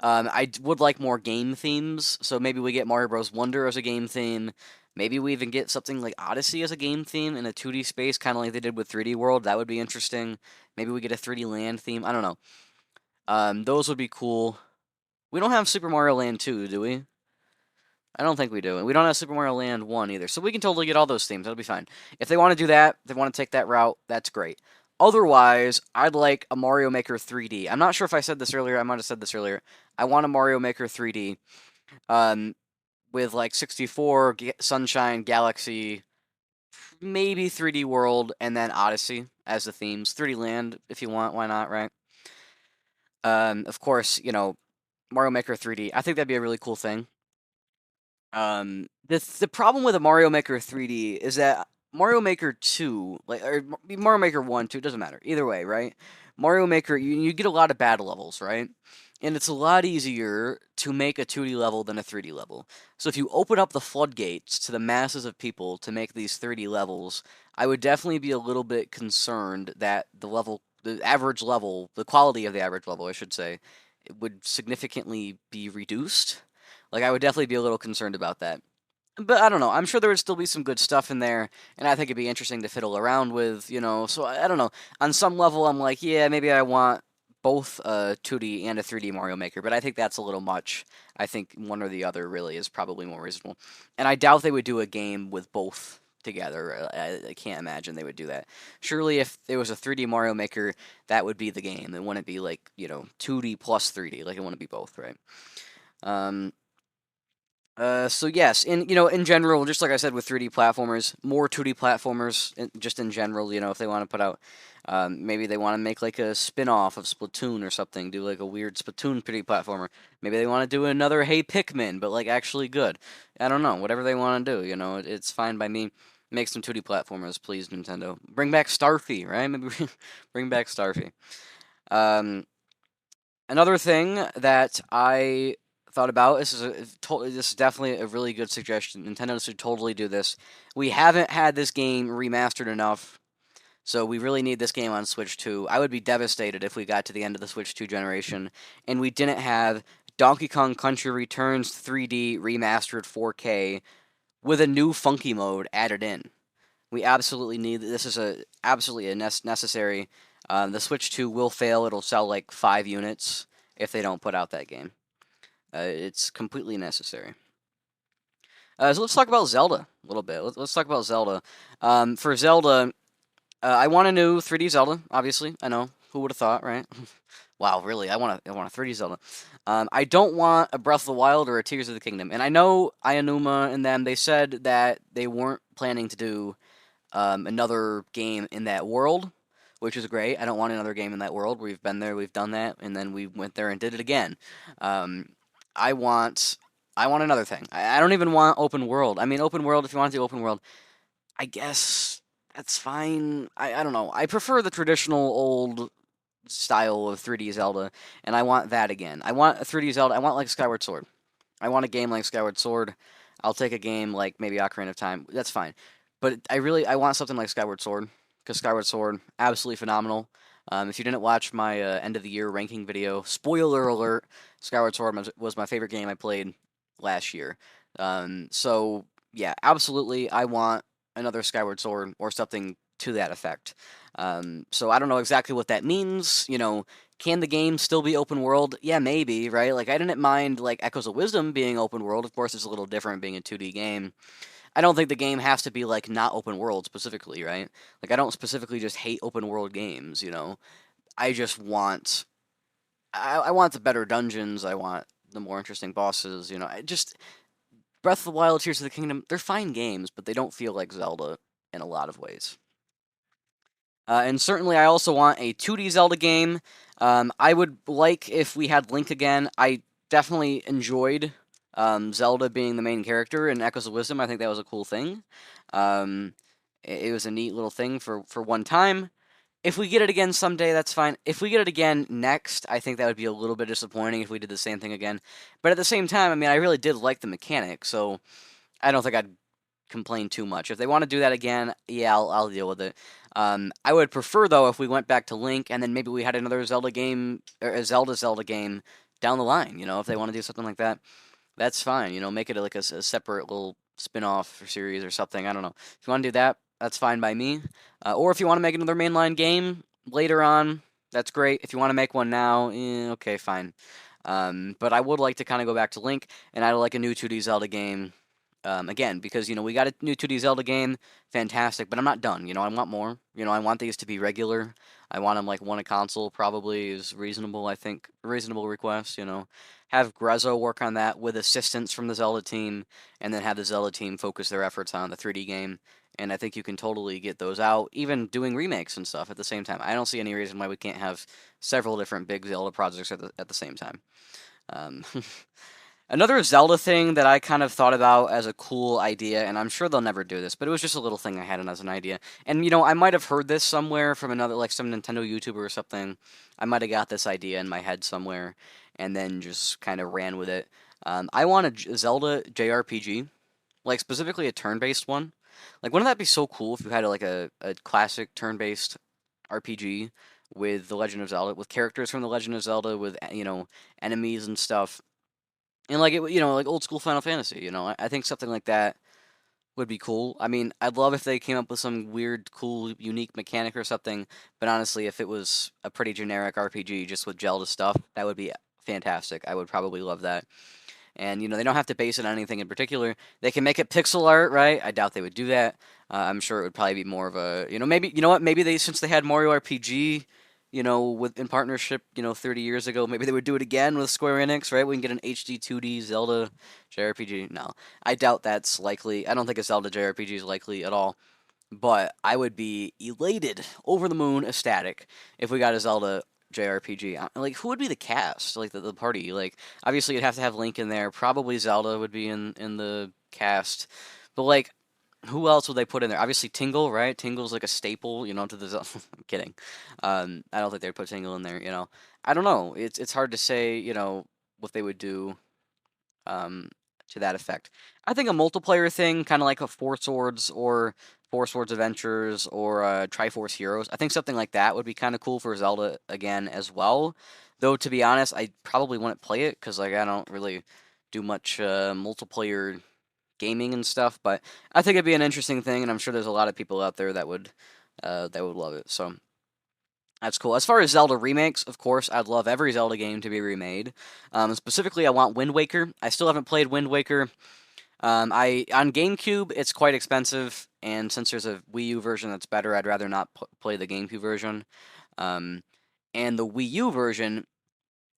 I would like more game themes, so maybe we get Mario Bros. Wonder as a game theme. Maybe we even get something like Odyssey as a game theme in a 2D space, kind of like they did with 3D World. That would be interesting. Maybe we get a 3D Land theme. I don't know. Those would be cool. We don't have Super Mario Land 2, do we? I don't think we do. And we don't have Super Mario Land 1 either. So we can totally get all those themes. That'll be fine. If they want to do that, if they want to take that route, that's great. Otherwise, I'd like a Mario Maker 3D. I'm not sure if I said this earlier. I might have said this earlier. I want a Mario Maker 3D with like 64, Sunshine, Galaxy, maybe 3D World, and then Odyssey as the themes. 3D Land, if you want. Why not, right? Of course, Mario Maker 3D. I think that'd be a really cool thing. The problem with a Mario Maker 3D is that Mario Maker 2, like or Mario Maker 1, 2, doesn't matter. Either way, right? Mario Maker, you get a lot of battle levels, right? And it's a lot easier to make a 2D level than a 3D level. So if you open up the floodgates to the masses of people to make these 3D levels, I would definitely be a little bit concerned that the average level, the quality of the average level, I should say, it would significantly be reduced. Like, I would definitely be a little concerned about that. But I don't know. I'm sure there would still be some good stuff in there, and I think it'd be interesting to fiddle around with. So I don't know. On some level, I'm like, yeah, maybe I want both a 2D and a 3D Mario Maker, but I think that's a little much. I think one or the other really is probably more reasonable. And I doubt they would do a game with both together. I can't imagine they would do that. Surely if there was a 3D Mario Maker, that would be the game. It wouldn't be like, 2D plus 3D. Like, it wouldn't be both, right? Um, so yes, in general, just like I said with 3D platformers, more 2D platformers, just in general, if they want to put out, maybe they want to make like a spin-off of Splatoon or something, do like a weird Splatoon 3D platformer. Maybe they want to do another Hey Pikmin, but like actually good. I don't know, whatever they want to do, it's fine by me. Make some 2D platformers, please, Nintendo. Bring back Starfy, right? Maybe bring back Starfy. Another thing that I thought about. This is definitely a really good suggestion. Nintendo should totally do this. We haven't had this game remastered enough, so we really need this game on Switch 2. I would be devastated if we got to the end of the Switch 2 generation and we didn't have Donkey Kong Country Returns 3D remastered 4K with a new funky mode added in. We absolutely need this. Is a absolutely a necessary. The Switch 2 will fail. It'll sell like 5 units if they don't put out that game. It's completely necessary. So let's talk about Zelda a little bit. Let's talk about Zelda. For Zelda, I want a new 3D Zelda. Obviously, I know who would have thought, right? Wow, really? I want a 3D Zelda. I don't want a Breath of the Wild or a Tears of the Kingdom. And I know Aonuma and them. They said that they weren't planning to do another game in that world, which is great. I don't want another game in that world. We've been there, we've done that, and then we went there and did it again. Um, I want, I want another thing. I don't even want open world. I mean, open world. If you want to do open world, I guess that's fine. I don't know. I prefer the traditional old style of 3D Zelda, and I want that again. I want a 3D Zelda. I want like Skyward Sword. I want a game like Skyward Sword. I'll take a game like maybe Ocarina of Time. That's fine. But I want something like Skyward Sword because Skyward Sword absolutely phenomenal. If you didn't watch my end of the year ranking video, spoiler alert, Skyward Sword was my favorite game I played last year. So yeah, absolutely, I want another Skyward Sword or something to that effect. So I don't know exactly what that means. Can the game still be open world? Yeah, maybe, right? Like I didn't mind like Echoes of Wisdom being open world. Of course, it's a little different being a 2D game. I don't think the game has to be like not open world specifically, right? Like I don't specifically just hate open world games. I just want I want the better dungeons, I want the more interesting bosses. I just Breath of the Wild, Tears of the Kingdom, they're fine games, but they don't feel like Zelda in a lot of ways. And certainly, I also want a 2D Zelda game. I would like if we had Link again. I definitely enjoyed Zelda being the main character in Echoes of Wisdom. I think that was a cool thing. It was a neat little thing for one time. If we get it again someday, that's fine. If we get it again next, I think that would be a little bit disappointing if we did the same thing again. But at the same time, I mean, I really did like the mechanic, so I don't think I'd complain too much. If they want to do that again, yeah, I'll deal with it. I would prefer though if we went back to Link and then maybe we had another Zelda game or a Zelda game down the line. If they want to do something like that, that's fine. Make it like a separate little spin-off or series or something. I don't know. If you want to do that, that's fine by me. Or if you want to make another mainline game later on, that's great. If you want to make one now, okay, fine. But I would like to kind of go back to Link, and I'd like a new 2D Zelda game again, because we got a new 2D Zelda game, fantastic. But I'm not done. I want more. I want these to be regular. I want them like one a console. Probably is reasonable. I think reasonable request. Have Grezzo work on that with assistance from the Zelda team, and then have the Zelda team focus their efforts on the 3D game. And I think you can totally get those out, even doing remakes and stuff at the same time. I don't see any reason why we can't have several different big Zelda projects at the same time. Um, Another Zelda thing that I kind of thought about as a cool idea, and I'm sure they'll never do this, but it was just a little thing I had as an idea. And I might have heard this somewhere from another, like some Nintendo YouTuber or something. I might have got this idea in my head somewhere, and then just kind of ran with it. I want a Zelda JRPG, like specifically a turn-based one. Like, wouldn't that be so cool if you had like a classic turn-based RPG with The Legend of Zelda, with characters from The Legend of Zelda, with enemies and stuff. And like like old school Final Fantasy. I think something like that would be cool. I mean, I'd love if they came up with some weird, cool, unique mechanic or something. But honestly, if it was a pretty generic RPG just with Zelda stuff, that would be fantastic. I would probably love that. And they don't have to base it on anything in particular. They can make it pixel art, right? I doubt they would do that. I'm sure it would probably be more of a, maybe what? Maybe they since they had Mario RPG, with in partnership, 30 years ago, maybe they would do it again with Square Enix, right? We can get an HD 2D Zelda JRPG. No, I doubt that's likely. I don't think a Zelda JRPG is likely at all. But I would be elated, over the moon, ecstatic if we got a Zelda JRPG. Like, who would be the cast? Like, the party? Like, obviously, you'd have to have Link in there. Probably Zelda would be in the cast. But, like, who else would they put in there? Obviously, Tingle, right? Tingle's like a staple, to the Zelda. I'm kidding. I don't think they'd put Tingle in there. I don't know. It's hard to say, what they would do um, to that effect. I think a multiplayer thing, kind of like a Four Swords or Four Swords Adventures or Triforce Heroes. I think something like that would be kind of cool for Zelda again as well. Though to be honest, I probably wouldn't play it because like I don't really do much multiplayer gaming and stuff, but I think it'd be an interesting thing, and I'm sure there's a lot of people out there that would love it. So that's cool. As far as Zelda remakes, of course, I'd love every Zelda game to be remade. Specifically, I want Wind Waker. I still haven't played Wind Waker. I on GameCube, it's quite expensive, and since there's a Wii U version that's better, I'd rather not play the GameCube version. Um, and the Wii U version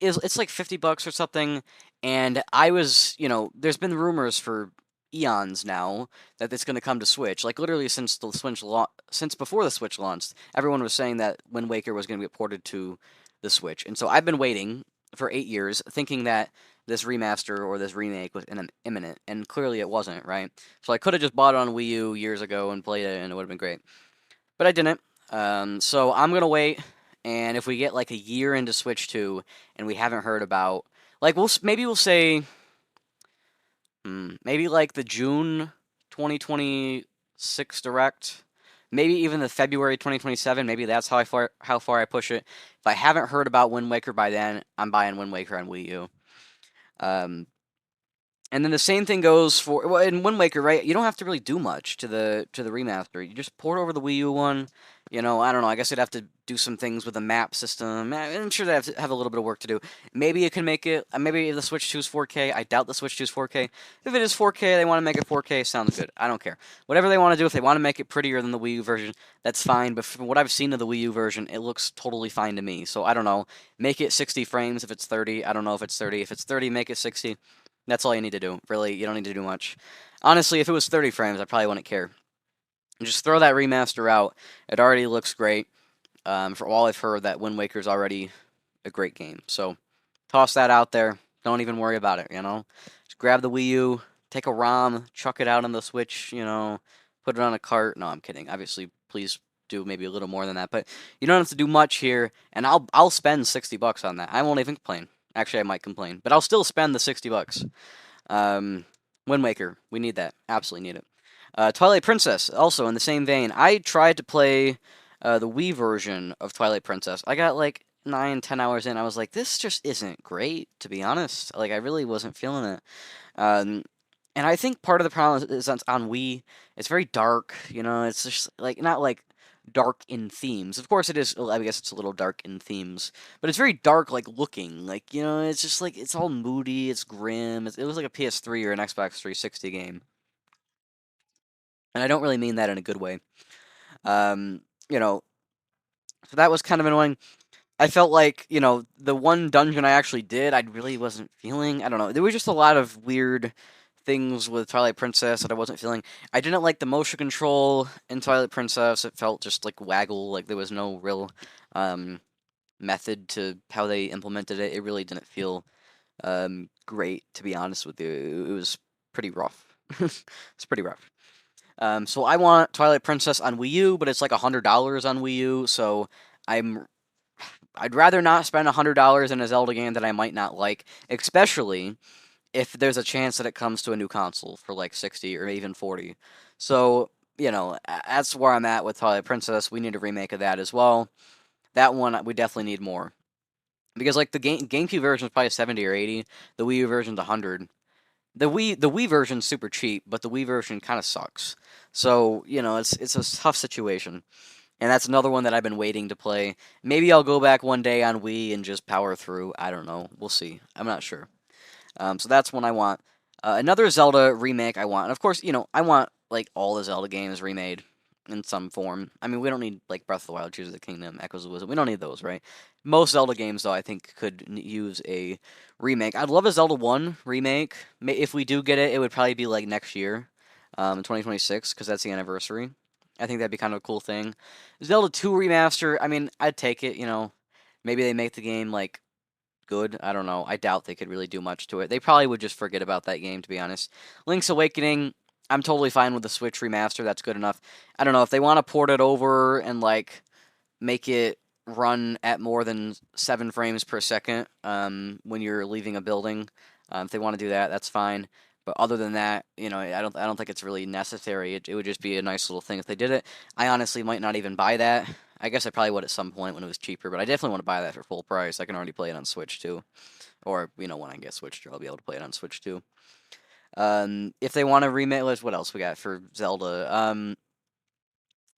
it's like $50 or something. And I was, there's been rumors for eons now that it's going to come to Switch. Like literally since before the Switch launched, everyone was saying that Wind Waker was going to be ported to the Switch. And so I've been waiting for 8 years, thinking that this remaster or this remake was imminent, and clearly it wasn't, right? So I could have just bought it on Wii U years ago and played it, and it would have been great. But I didn't. So I'm gonna wait, and if we get like a year into Switch 2 and we haven't heard about, like, maybe we'll say, maybe like the June 2026 direct, maybe even the February 2027. Maybe that's how far I push it. If I haven't heard about Wind Waker by then, I'm buying Wind Waker on Wii U. Um, and then the same thing goes for in Wind Waker, right? You don't have to really do much to the remaster. You just port over the Wii U one. I don't know. I guess you'd have to do some things with the map system. I'm sure they have a little bit of work to do. Maybe you can make it. Maybe the Switch 2 is 4K. I doubt the Switch 2 is 4K. If it is 4K, they want to make it 4K. Sounds good. I don't care. Whatever they want to do. If they want to make it prettier than the Wii U version, that's fine. But from what I've seen of the Wii U version, it looks totally fine to me. So I don't know. Make it 60 frames if it's 30. I don't know if it's 30. If it's 30, make it 60. That's all you need to do. Really, you don't need to do much. Honestly, if it was 30 frames, I probably wouldn't care. Just throw that remaster out. It already looks great. For all I've heard, that Wind Waker is already a great game. So toss that out there. Don't even worry about it. Just grab the Wii U, take a ROM, chuck it out on the Switch, put it on a cart. No, I'm kidding. Obviously, please do maybe a little more than that. But you don't have to do much here, and I'll spend $60 on that. I won't even complain. Actually, I might complain, but I'll still spend the $60. Wind Waker, we need that. Absolutely need it. Twilight Princess, also in the same vein. I tried to play the Wii version of Twilight Princess. I got like 9, 10 hours in. I was like, this just isn't great, to be honest. Like, I really wasn't feeling it. And I think part of the problem is on Wii. It's very dark. It's just like not like dark in themes. Of course, it is. I guess it's a little dark in themes, but it's very dark, like looking. Like it's just like it's all moody. It's grim. It was like a PS3 or an Xbox 360 game, and I don't really mean that in a good way. Um, so that was kind of annoying. I felt like the one dungeon I actually did, I really wasn't feeling. I don't know. There was just a lot of weird things with Twilight Princess that I wasn't feeling. I didn't like the motion control in Twilight Princess. It felt just like waggle, like there was no real method to how they implemented it. It really didn't feel great, to be honest with you. It was pretty rough. It's pretty rough. So I want Twilight Princess on Wii U, but it's like $100 on Wii U, so I'd rather not spend $100 in a Zelda game that I might not like, especially if there's a chance that it comes to a new console for like 60 or even 40. So, that's where I'm at with Twilight Princess. We need a remake of that as well. That one, we definitely need more. Because like the GameCube version is probably 70 or 80. The Wii U version's 100. The Wii version's super cheap, but the Wii version kind of sucks. So, it's a tough situation. And that's another one that I've been waiting to play. Maybe I'll go back one day on Wii and just power through. I don't know. We'll see. I'm not sure. So that's one I want. Another Zelda remake I want. And of course, I want like all the Zelda games remade in some form. I mean, we don't need like Breath of the Wild, Tears of the Kingdom, Echoes of Wisdom. We don't need those, right? Most Zelda games, though, I think could use a remake. I'd love a Zelda 1 remake. If we do get it, it would probably be like next year, 2026, because that's the anniversary. I think that'd be kind of a cool thing. Zelda 2 remaster, I mean, I'd take it, Maybe they make the game like good. I don't know. I doubt they could really do much to it. They probably would just forget about that game, to be honest. Link's Awakening, I'm totally fine with the Switch remaster. That's good enough. I don't know if they want to port it over and like make it run at more than 7 frames per second when you're leaving a building. If they want to do that, that's fine. But other than that, I don't think it's really necessary. It would just be a nice little thing if they did it. I honestly might not even buy that. I guess I probably would at some point when it was cheaper, but I definitely want to buy that for full price. I can already play it on Switch too. Or, when I get Switch 2, I'll be able to play it on Switch too. If they want to remake, what else we got for Zelda?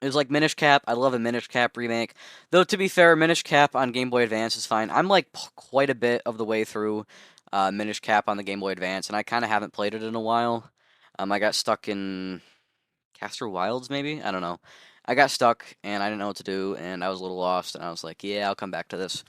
It was like Minish Cap. I love a Minish Cap remake. Though to be fair, Minish Cap on Game Boy Advance is fine. I'm like quite a bit of the way through Minish Cap on the Game Boy Advance, and I kind of haven't played it in a while. I got stuck in Castor Wilds, maybe? I don't know. I got stuck and I didn't know what to do, and I was a little lost, and I was like, yeah, I'll come back to this.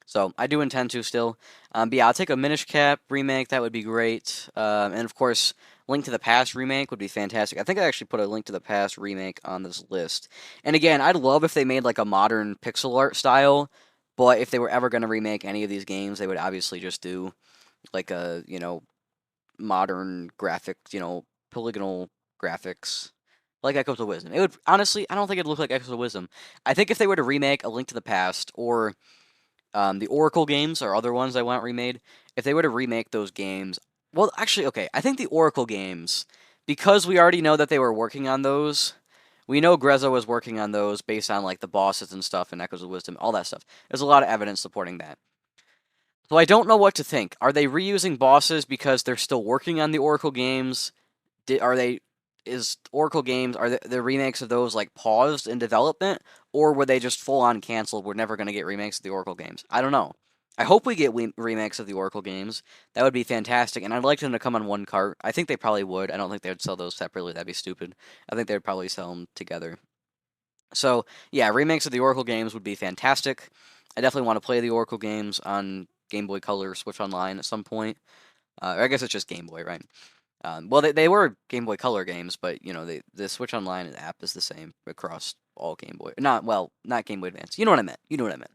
So I do intend to still. But yeah, I'll take a Minish Cap remake. That would be great. And of course, Link to the Past remake would be fantastic. I think I actually put a Link to the Past remake on this list. And again, I'd love if they made like a modern pixel art style. But if they were ever going to remake any of these games, they would obviously just do like a modern graphics, polygonal graphics. Like Echoes of Wisdom. It would honestly, I don't think it'd look like Echoes of Wisdom. I think if they were to remake A Link to the Past or the Oracle games are other ones I want remade. If they were to remake those games, well, actually, okay, I think the Oracle games, because we already know that they were working on those. We know Grezzo was working on those based on like the bosses and stuff and Echoes of Wisdom, all that stuff. There's a lot of evidence supporting that. So I don't know what to think. Are they reusing bosses because they're still working on the Oracle games? Are they is Oracle games are the remakes of those like paused in development, or were they just full on canceled? We're never going to get remakes of the Oracle games. I don't know. I hope we get remakes of the Oracle games. That would be fantastic, and I'd like them to come on one cart. I think they probably would. I don't think they would sell those separately. That'd be stupid. I think they'd probably sell them together. So yeah, remakes of the Oracle games would be fantastic. I definitely want to play the Oracle games on Game Boy Color, Switch Online at some point. Or I guess it's just Game Boy, right? Well, they were Game Boy Color games, but the Switch Online app is the same across all Game Boy. Not Game Boy Advance. You know what I meant. You know what I meant.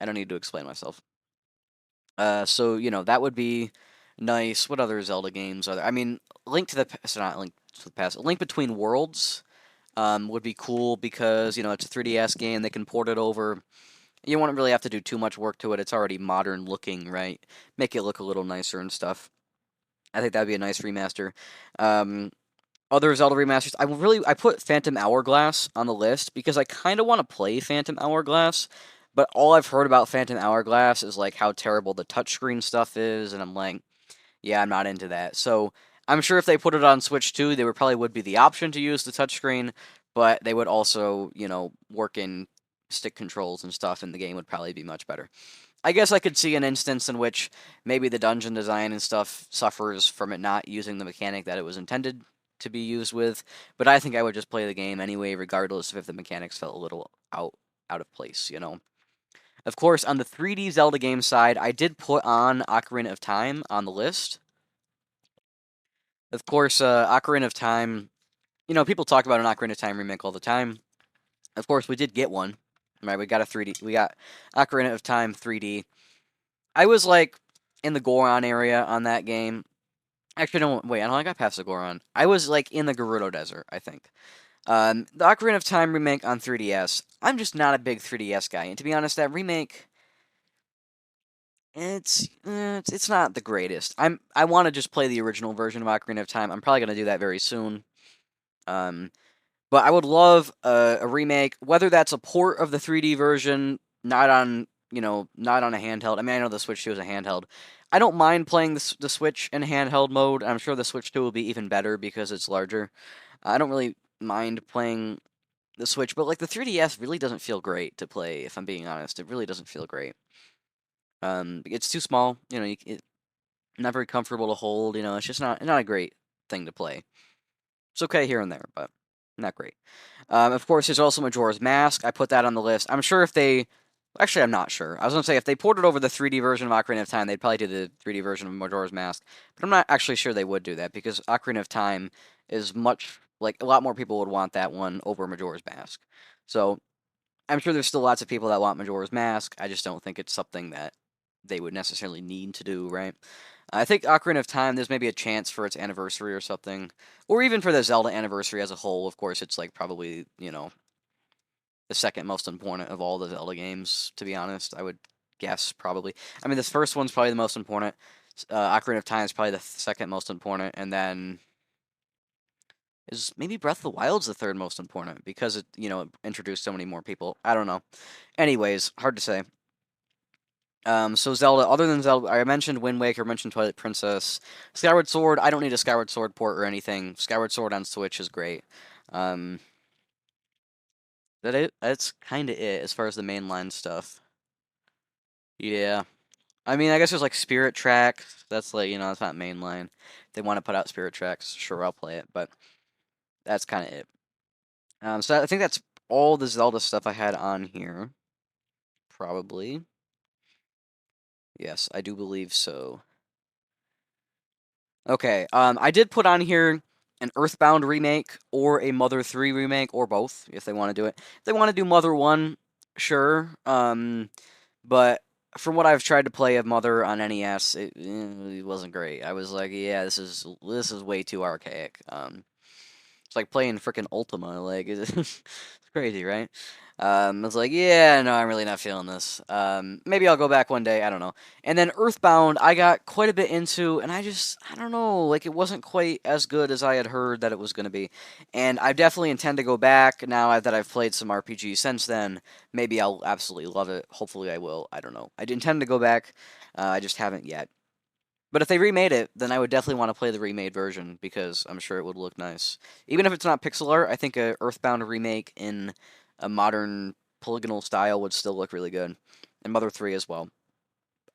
I don't need to explain myself. So that would be nice. What other Zelda games are there? I mean, Link to the Past, not Link to the Past. Link Between Worlds, would be cool because it's a 3DS game. They can port it over. You won't really have to do too much work to it. It's already modern looking, right? Make it look a little nicer and stuff. I think that'd be a nice remaster. Um, Other Zelda remasters, I put Phantom Hourglass on the list because I kind of want to play Phantom Hourglass, but all I've heard about Phantom Hourglass is like how terrible the touchscreen stuff is, and I'm like, yeah, I'm not into that. So I'm sure if they put it on Switch 2, there would be the option to use the touchscreen, but they would also, work in stick controls and stuff, and the game would probably be much better. I guess I could see an instance in which maybe the dungeon design and stuff suffers from it not using the mechanic that it was intended to be used with, but I think I would just play the game anyway, regardless of if the mechanics felt a little out of place. Of course, on the 3D Zelda game side, I did put on Ocarina of Time on the list. Of course, Ocarina of Time, people talk about an Ocarina of Time remake all the time. Of course, we did get one. Right, we got Ocarina of Time 3D. I was like in the Goron area on that game. Actually, no, wait, I don't think I got past the Goron. I was like in the Gerudo Desert, I think. The Ocarina of Time remake on 3DS. I'm just not a big 3DS guy, and to be honest, that remake, it's not the greatest. I want to just play the original version of Ocarina of Time. I'm probably gonna do that very soon. Um, but I would love a remake, whether that's a port of the 3D version, not on a handheld. I mean, I know the Switch 2 is a handheld. I don't mind playing the Switch in handheld mode. I'm sure the Switch 2 will be even better because it's larger. I don't really mind playing the Switch, but like the 3DS really doesn't feel great to play, if I'm being honest. It really doesn't feel great. It's too small. It's not very comfortable to hold. It's just not a great thing to play. It's okay here and there, but not great. Of course, there's also Majora's Mask. I put that on the list. I'm sure if they. Actually, I'm not sure. I was going to say if they ported over the 3D version of Ocarina of Time, they'd probably do the 3D version of Majora's Mask. But I'm not actually sure they would do that because Ocarina of Time is much. Like, a lot more people would want that one over Majora's Mask. So, I'm sure there's still lots of people that want Majora's Mask. I just don't think it's something that they would necessarily need to do, right? I think Ocarina of Time, there's maybe a chance for its anniversary or something, or even for the Zelda anniversary as a whole. Of course, it's like probably the second most important of all the Zelda games. To be honest, I would guess probably. I mean, this first one's probably the most important. Ocarina of Time is probably the second most important, and then is maybe Breath of the Wild's the third most important because it introduced so many more people. I don't know. Anyways, hard to say. So Zelda, other than Zelda, I mentioned Wind Waker, I mentioned Twilight Princess, Skyward Sword. I don't need a Skyward Sword port or anything. Skyward Sword on Switch is great. Um, that's kind of it as far as the mainline stuff. Yeah. I mean, I guess there's like Spirit Tracks. That's like, that's not mainline. If they want to put out Spirit Tracks, sure, I'll play it, but that's kind of it. So I think that's all the Zelda stuff I had on here. Probably. Yes, I do believe so. Okay, I did put on here an Earthbound remake or a Mother 3 remake or both if they want to do it. If they want to do Mother 1, sure. But from what I've tried to play of Mother on NES, it wasn't great. I was like, yeah, this is way too archaic. It's like playing freaking Ultima. Like it's crazy, right? I was like, yeah, no, I'm really not feeling this. Maybe I'll go back one day. I don't know. And then Earthbound, I got quite a bit into, and I don't know, like it wasn't quite as good as I had heard that it was going to be. And I definitely intend to go back now that I've played some RPGs since then. Maybe I'll absolutely love it. Hopefully, I will. I don't know. I intend to go back. I just haven't yet. But if they remade it, then I would definitely want to play the remade version because I'm sure it would look nice. Even if it's not pixel art, I think a Earthbound remake in a modern polygonal style would still look really good. And Mother 3 as well.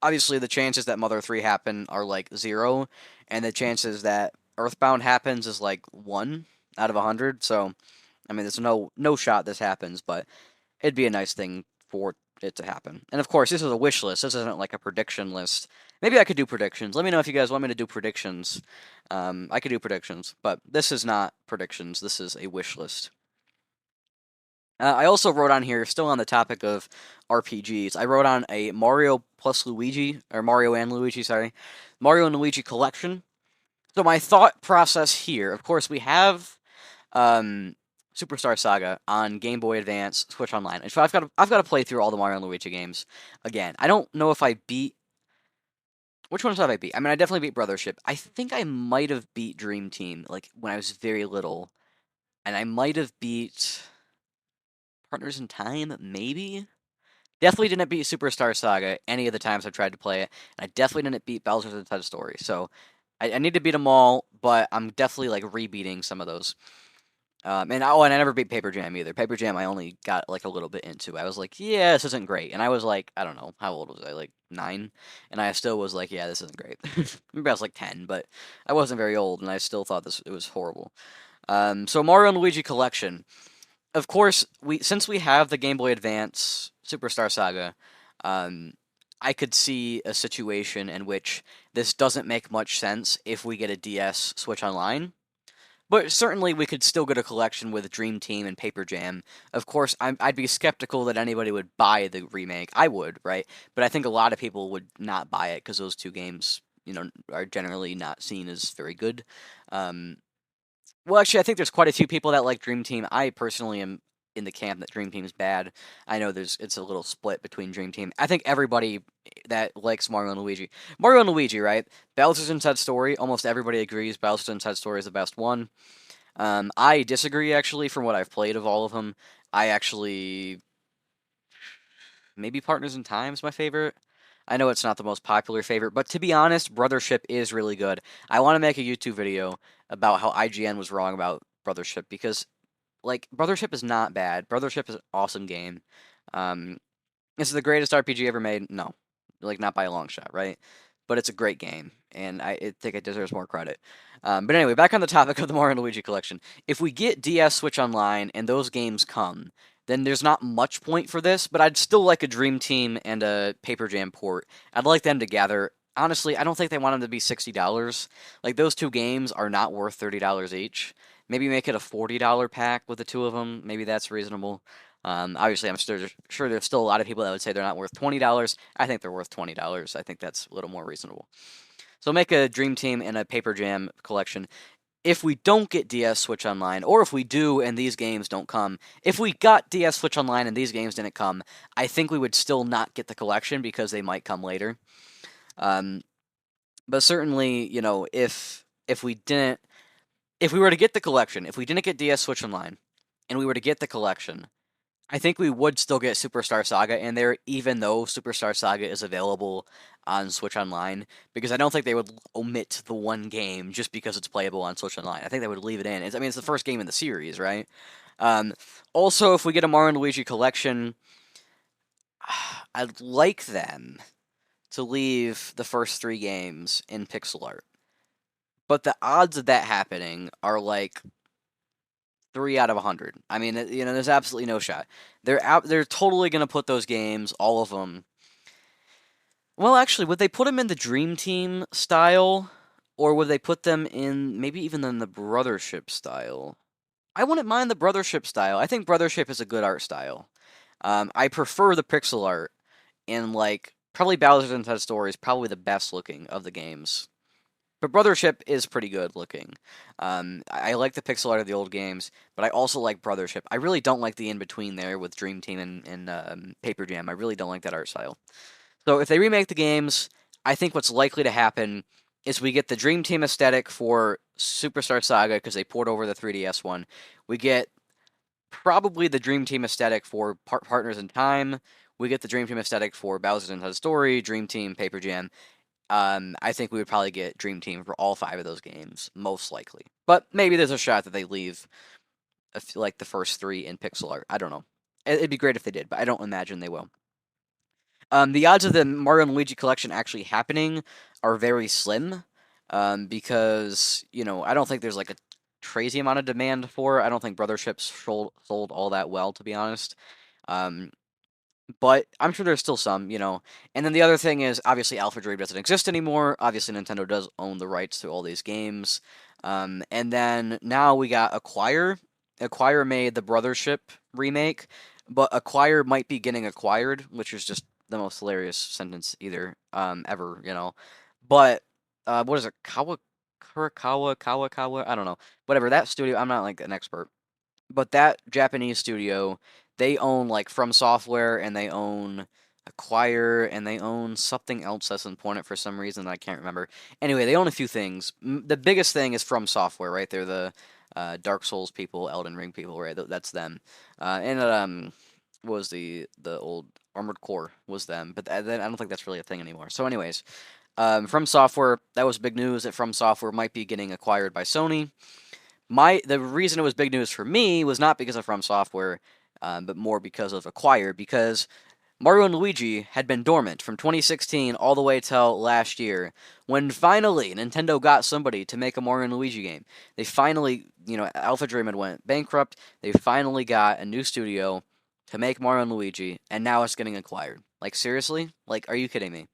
Obviously, the chances that Mother 3 happen are like 0, and the chances that Earthbound happens is like 1 out of 100. So, I mean, there's no shot this happens, but it'd be a nice thing for it to happen. And of course, this is a wish list. This isn't like a prediction list. Maybe I could do predictions. Let me know if you guys want me to do predictions. I could do predictions, but this is not predictions. This is a wish list. I also wrote on here, still on the topic of RPGs, I wrote on a Mario plus Luigi, or Mario and Luigi, sorry, Mario and Luigi collection. So my thought process here, of course, we have um, Superstar Saga on Game Boy Advance, Switch Online. And so I've got to play through all the Mario and Luigi games again. I don't know if I beat which ones have I beat. I mean, I definitely beat Brothership. I think I might have beat Dream Team like when I was very little, and I might have beat Partners in Time, maybe. Definitely didn't beat Superstar Saga any of the times I've tried to play it, and I definitely didn't beat Bowser's Inside Story. So I need to beat them all, but I'm definitely like rebeating some of those. And I never beat Paper Jam either. Paper Jam I only got like a little bit into. I was like, yeah, this isn't great. And I was like, I don't know, how old was I? Like 9? And I still was like, yeah, this isn't great. Maybe I was like 10, but I wasn't very old and I still thought this it was horrible. So Mario and Luigi Collection. Of course, since we have the Game Boy Advance Superstar Saga, um, I could see a situation in which this doesn't make much sense if we get a DS Switch Online. But certainly, we could still get a collection with Dream Team and Paper Jam. Of course, I'd be skeptical that anybody would buy the remake. I would, right? But I think a lot of people would not buy it because those two games, are generally not seen as very good. Um, well, actually, I think there's quite a few people that like Dream Team. I personally am in the camp that Dream Team is bad. I know it's a little split between Dream Team. I think everybody that likes Mario and Luigi, right? Bowser's Inside Story, almost everybody agrees Bowser's Inside Story is the best one. I disagree actually from what I've played of all of them. I actually maybe Partners in Time is my favorite. I know it's not the most popular favorite, but to be honest, Brothership is really good. I want to make a YouTube video about how IGN was wrong about Brothership because like Brothership is not bad. Brothership is an awesome game. Um, this is the greatest RPG ever made. No, like not by a long shot, right? But it's a great game, and I think it deserves more credit. But anyway, back on the topic of the Mario and Luigi collection. If we get DS Switch Online and those games come, then there's not much point for this. But I'd still like a Dream Team and a Paper Jam port. I'd like them to gather. Honestly, I don't think they want them to be $60. Like those two games are not worth $30 each. Maybe make it a $40 pack with the two of them. Maybe that's reasonable. Obviously, I'm sure there's still a lot of people that would say they're not worth $20. I think they're worth $20. I think that's a little more reasonable. So make a Dream Team and a Paper Jam collection. If we don't get DS Switch Online, or if we do and these games don't come, if we got DS Switch Online and these games didn't come, I think we would still not get the collection because they might come later. Um, but certainly, if we didn't, if we were to get the collection, if we didn't get DS Switch Online, and we were to get the collection, I think we would still get Superstar Saga in there, even though Superstar Saga is available on Switch Online, because I don't think they would omit the one game just because it's playable on Switch Online. I think they would leave it in. I mean, it's the first game in the series, right? Um, Also, if we get a Mario and Luigi collection, I'd like them to leave the first three games in pixel art. But the odds of that happening are like 3 out of 100. I mean, there's absolutely no shot. They're totally gonna put those games, all of them. Well, actually, would they put them in the Dream Team style, or would they put them in maybe even in the Brothership style? I wouldn't mind the Brothership style. I think Brothership is a good art style. I prefer the pixel art, and like probably Bowser's Inside Story is probably the best looking of the games. But Brothership is pretty good looking. I like the pixel art of the old games, but I also like Brothership. I really don't like the in between there with Dream Team and Paper Jam. I really don't like that art style. So if they remake the games, I think what's likely to happen is we get the Dream Team aesthetic for Superstar Saga because they poured over the 3DS one. We get probably the Dream Team aesthetic for Partners in Time. We get the Dream Team aesthetic for Bowser's Inside Story, Dream Team, Paper Jam. I think we would probably get Dream Team for all five of those games, most likely. But maybe there's a shot that they leave like the first three in pixel art. I don't know. It'd be great if they did, but I don't imagine they will. The odds of the Mario and Luigi collection actually happening are very slim, because I don't think there's like a crazy amount of demand for it. I don't think Brotherships sold all that well, to be honest. Um, but I'm sure there's still some. And then the other thing is, obviously, Alpha Dream doesn't exist anymore. Obviously, Nintendo does own the rights to all these games. And then now we got Acquire. Acquire made the Brothership remake, but Acquire might be getting acquired, which is just the most hilarious sentence ever. But what is it? Kawa? I don't know. Whatever, that studio, I'm not like an expert, but that Japanese studio, they own like From Software, and they own Acquire, and they own something else that's important for some reason that I can't remember. Anyway, they own a few things. The biggest thing is From Software, right? They're the Dark Souls people, Elden Ring people, right? That's them. And what was the old Armored Core was them, but then I don't think that's really a thing anymore. So, anyways, From Software, that was big news that From Software might be getting acquired by Sony. The reason it was big news for me was not because of From Software, but more because of Acquire. Because Mario and Luigi had been dormant from 2016 all the way till last year, when finally Nintendo got somebody to make a Mario and Luigi game. They finally, Alpha Dream had went bankrupt. They finally got a new studio to make Mario and Luigi, and now it's getting acquired. Like, seriously? Like, are you kidding me?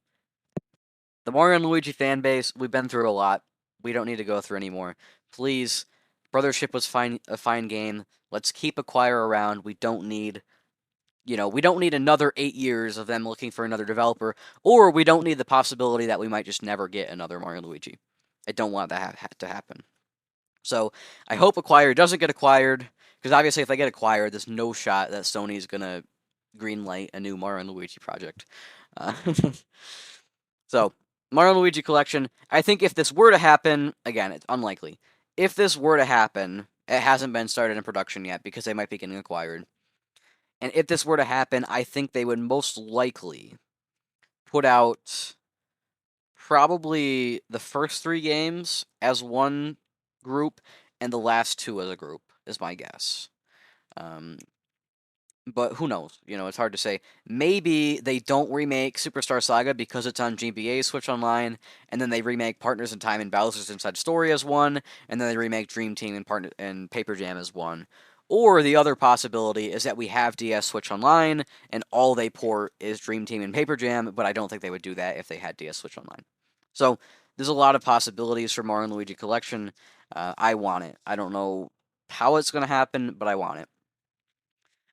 The Mario and Luigi fan base, we've been through a lot. We don't need to go through anymore. Please, Brothership was a fine game. Let's keep Acquire around. We don't need another 8 years of them looking for another developer, or we don't need the possibility that we might just never get another Mario and Luigi. I don't want that to happen. So I hope Acquire doesn't get acquired, because obviously if they get acquired, there's no shot that Sony's gonna greenlight a new Mario and Luigi project. Uh, so Mario and Luigi collection. I think if this were to happen, again, it's unlikely. If this were to happen, it hasn't been started in production yet because they might be getting acquired. And if this were to happen, I think they would most likely put out probably the first three games as one group and the last two as a group, is my guess. Um, but who knows? It's hard to say. Maybe they don't remake Superstar Saga because it's on GBA Switch Online, and then they remake Partners in Time and Bowser's Inside Story as one, and then they remake Dream Team and Paper Jam as one. Or the other possibility is that we have DS Switch Online, and all they port is Dream Team and Paper Jam, but I don't think they would do that if they had DS Switch Online. So there's a lot of possibilities for Mario and Luigi Collection. I want it. I don't know how it's going to happen, but I want it.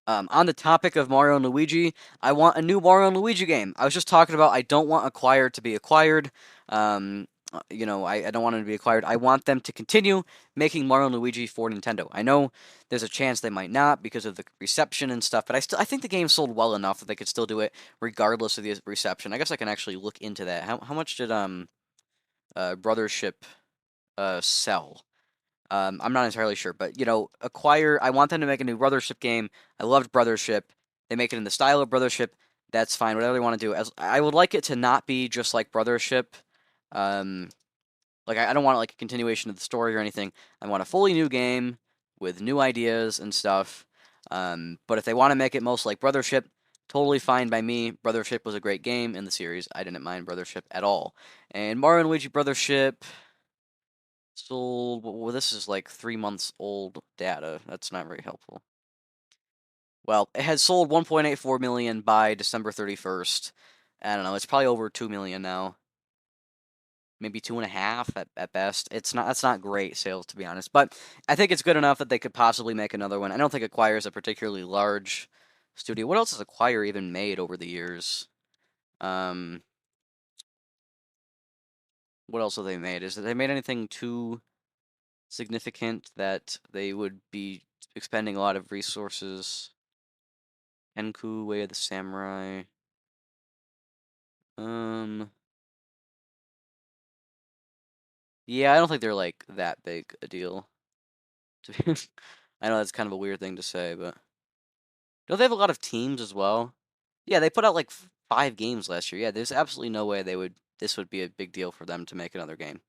On the topic of Mario and Luigi, I want a new Mario and Luigi game. I was just talking about I don't want Acquired to be acquired. I don't want them to be acquired. I want them to continue making Mario and Luigi for Nintendo. I know there's a chance they might not because of the reception and stuff, but I think the game sold well enough that they could still do it regardless of the reception. I guess I can actually look into that. How much did Brothership sell? I'm not entirely sure, but Acquire. I want them to make a new Brothership game. I loved Brothership. They make it in the style of Brothership. That's fine. Whatever they want to do. As I would like it to not be just like Brothership. Um, like I don't want like a continuation of the story or anything. I want a fully new game with new ideas and stuff. But if they want to make it most like Brothership, totally fine by me. Brothership was a great game in the series. I didn't mind Brothership at all. And Mario and Luigi Brothership sold. Well, this is like 3 months old data. That's not very helpful. Well, it has sold 1.84 million by December 31st. I don't know. It's probably over 2 million now. Maybe 2.5 at best. It's not That's not great sales, to be honest, but I think it's good enough that they could possibly make another one. I don't think Acquire is a particularly large studio. What else has Acquire even made over the years? Um, what else have they made? Is that they made anything too significant that they would be expending a lot of resources? Enku, Way of the Samurai. Um, yeah, I don't think they're like that big a deal. I know that's kind of a weird thing to say, but don't they have a lot of teams as well? Yeah, they put out like 5 games last year. Yeah, there's absolutely no way this would be a big deal for them to make another game.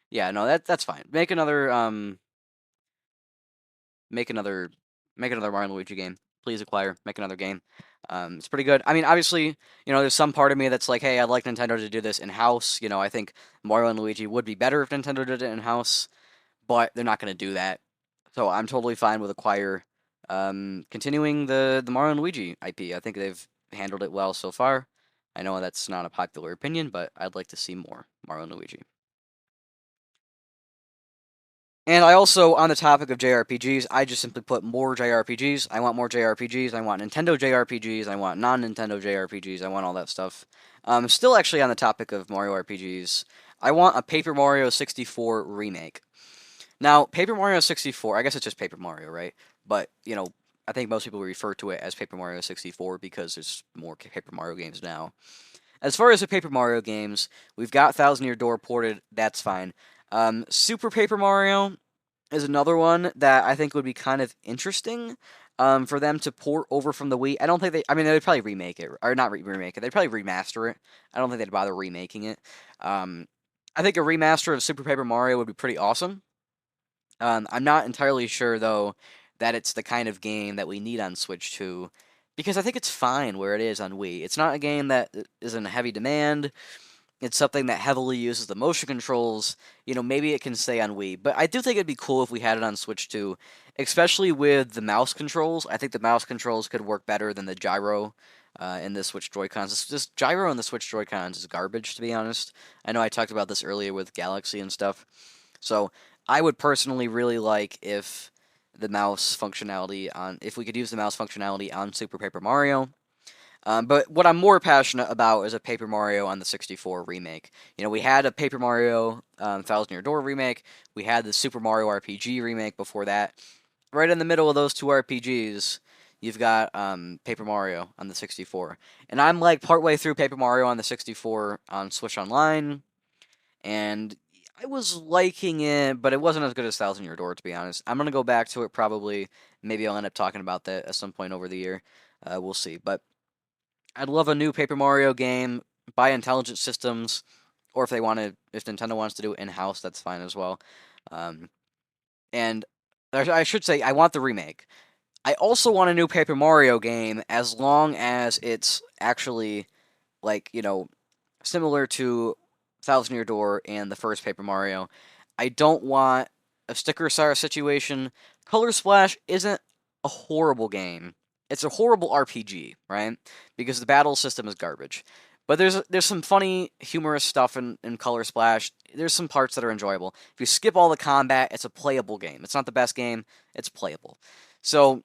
Yeah, no, that's fine. Make another make another Mario and Luigi game. Please Acquire, make another game. It's pretty good. I mean, obviously, there's some part of me that's like, hey, I'd like Nintendo to do this in house. I think Mario and Luigi would be better if Nintendo did it in house, but they're not going to do that. So I'm totally fine with Acquire continuing the Mario and Luigi IP. I think they've handled it well so far. I know that's not a popular opinion, but I'd like to see more Mario and Luigi. And I also, on the topic of JRPGs, I just simply put more JRPGs. I want more JRPGs. I want Nintendo JRPGs. I want non-Nintendo JRPGs. I want all that stuff. Still actually on the topic of Mario RPGs, I want a Paper Mario 64 remake. Now, Paper Mario 64, I guess it's just Paper Mario, right? But, I think most people refer to it as Paper Mario 64 because there's more Paper Mario games now. As far as the Paper Mario games, we've got Thousand Year Door ported, that's fine. Super Paper Mario is another one that I think would be kind of interesting for them to port over from the Wii. I don't think they'd probably remake it, or not remake it, they'd probably remaster it. I don't think they'd bother remaking it. I think a remaster of Super Paper Mario would be pretty awesome. I'm not entirely sure, though, that it's the kind of game that we need on Switch 2, because I think it's fine where it is on Wii. It's not a game that is in heavy demand. It's something that heavily uses the motion controls. Maybe it can stay on Wii, but I do think it'd be cool if we had it on Switch 2, especially with the mouse controls. I think the mouse controls could work better than the gyro in the Switch Joy-Cons. This gyro in the Switch Joy-Cons is garbage, to be honest. I know I talked about this earlier with Galaxy and stuff. So I would personally really like if if we could use the mouse functionality on Super Paper Mario. But what I'm more passionate about is a Paper Mario on the 64 remake. We had a Paper Mario Thousand Year Door remake. We had the Super Mario RPG remake before that. Right in the middle of those two RPGs, you've got Paper Mario on the 64. And I'm like partway through Paper Mario on the 64 on Switch Online, and I was liking it, but it wasn't as good as Thousand Year Door, to be honest. I'm gonna go back to it probably. Maybe I'll end up talking about that at some point over the year. We'll see. But I'd love a new Paper Mario game by Intelligent Systems, or if Nintendo wants to do it in house, that's fine as well. Um, and I should say, I want the remake. I also want a new Paper Mario game, as long as it's actually like similar to Thousand Year Door and the first Paper Mario. I don't want a sticker star situation. Color Splash isn't a horrible game. It's a horrible RPG, right? Because the battle system is garbage. But there's some funny, humorous stuff in Color Splash. There's some parts that are enjoyable. If you skip all the combat, it's a playable game. It's not the best game. It's playable. So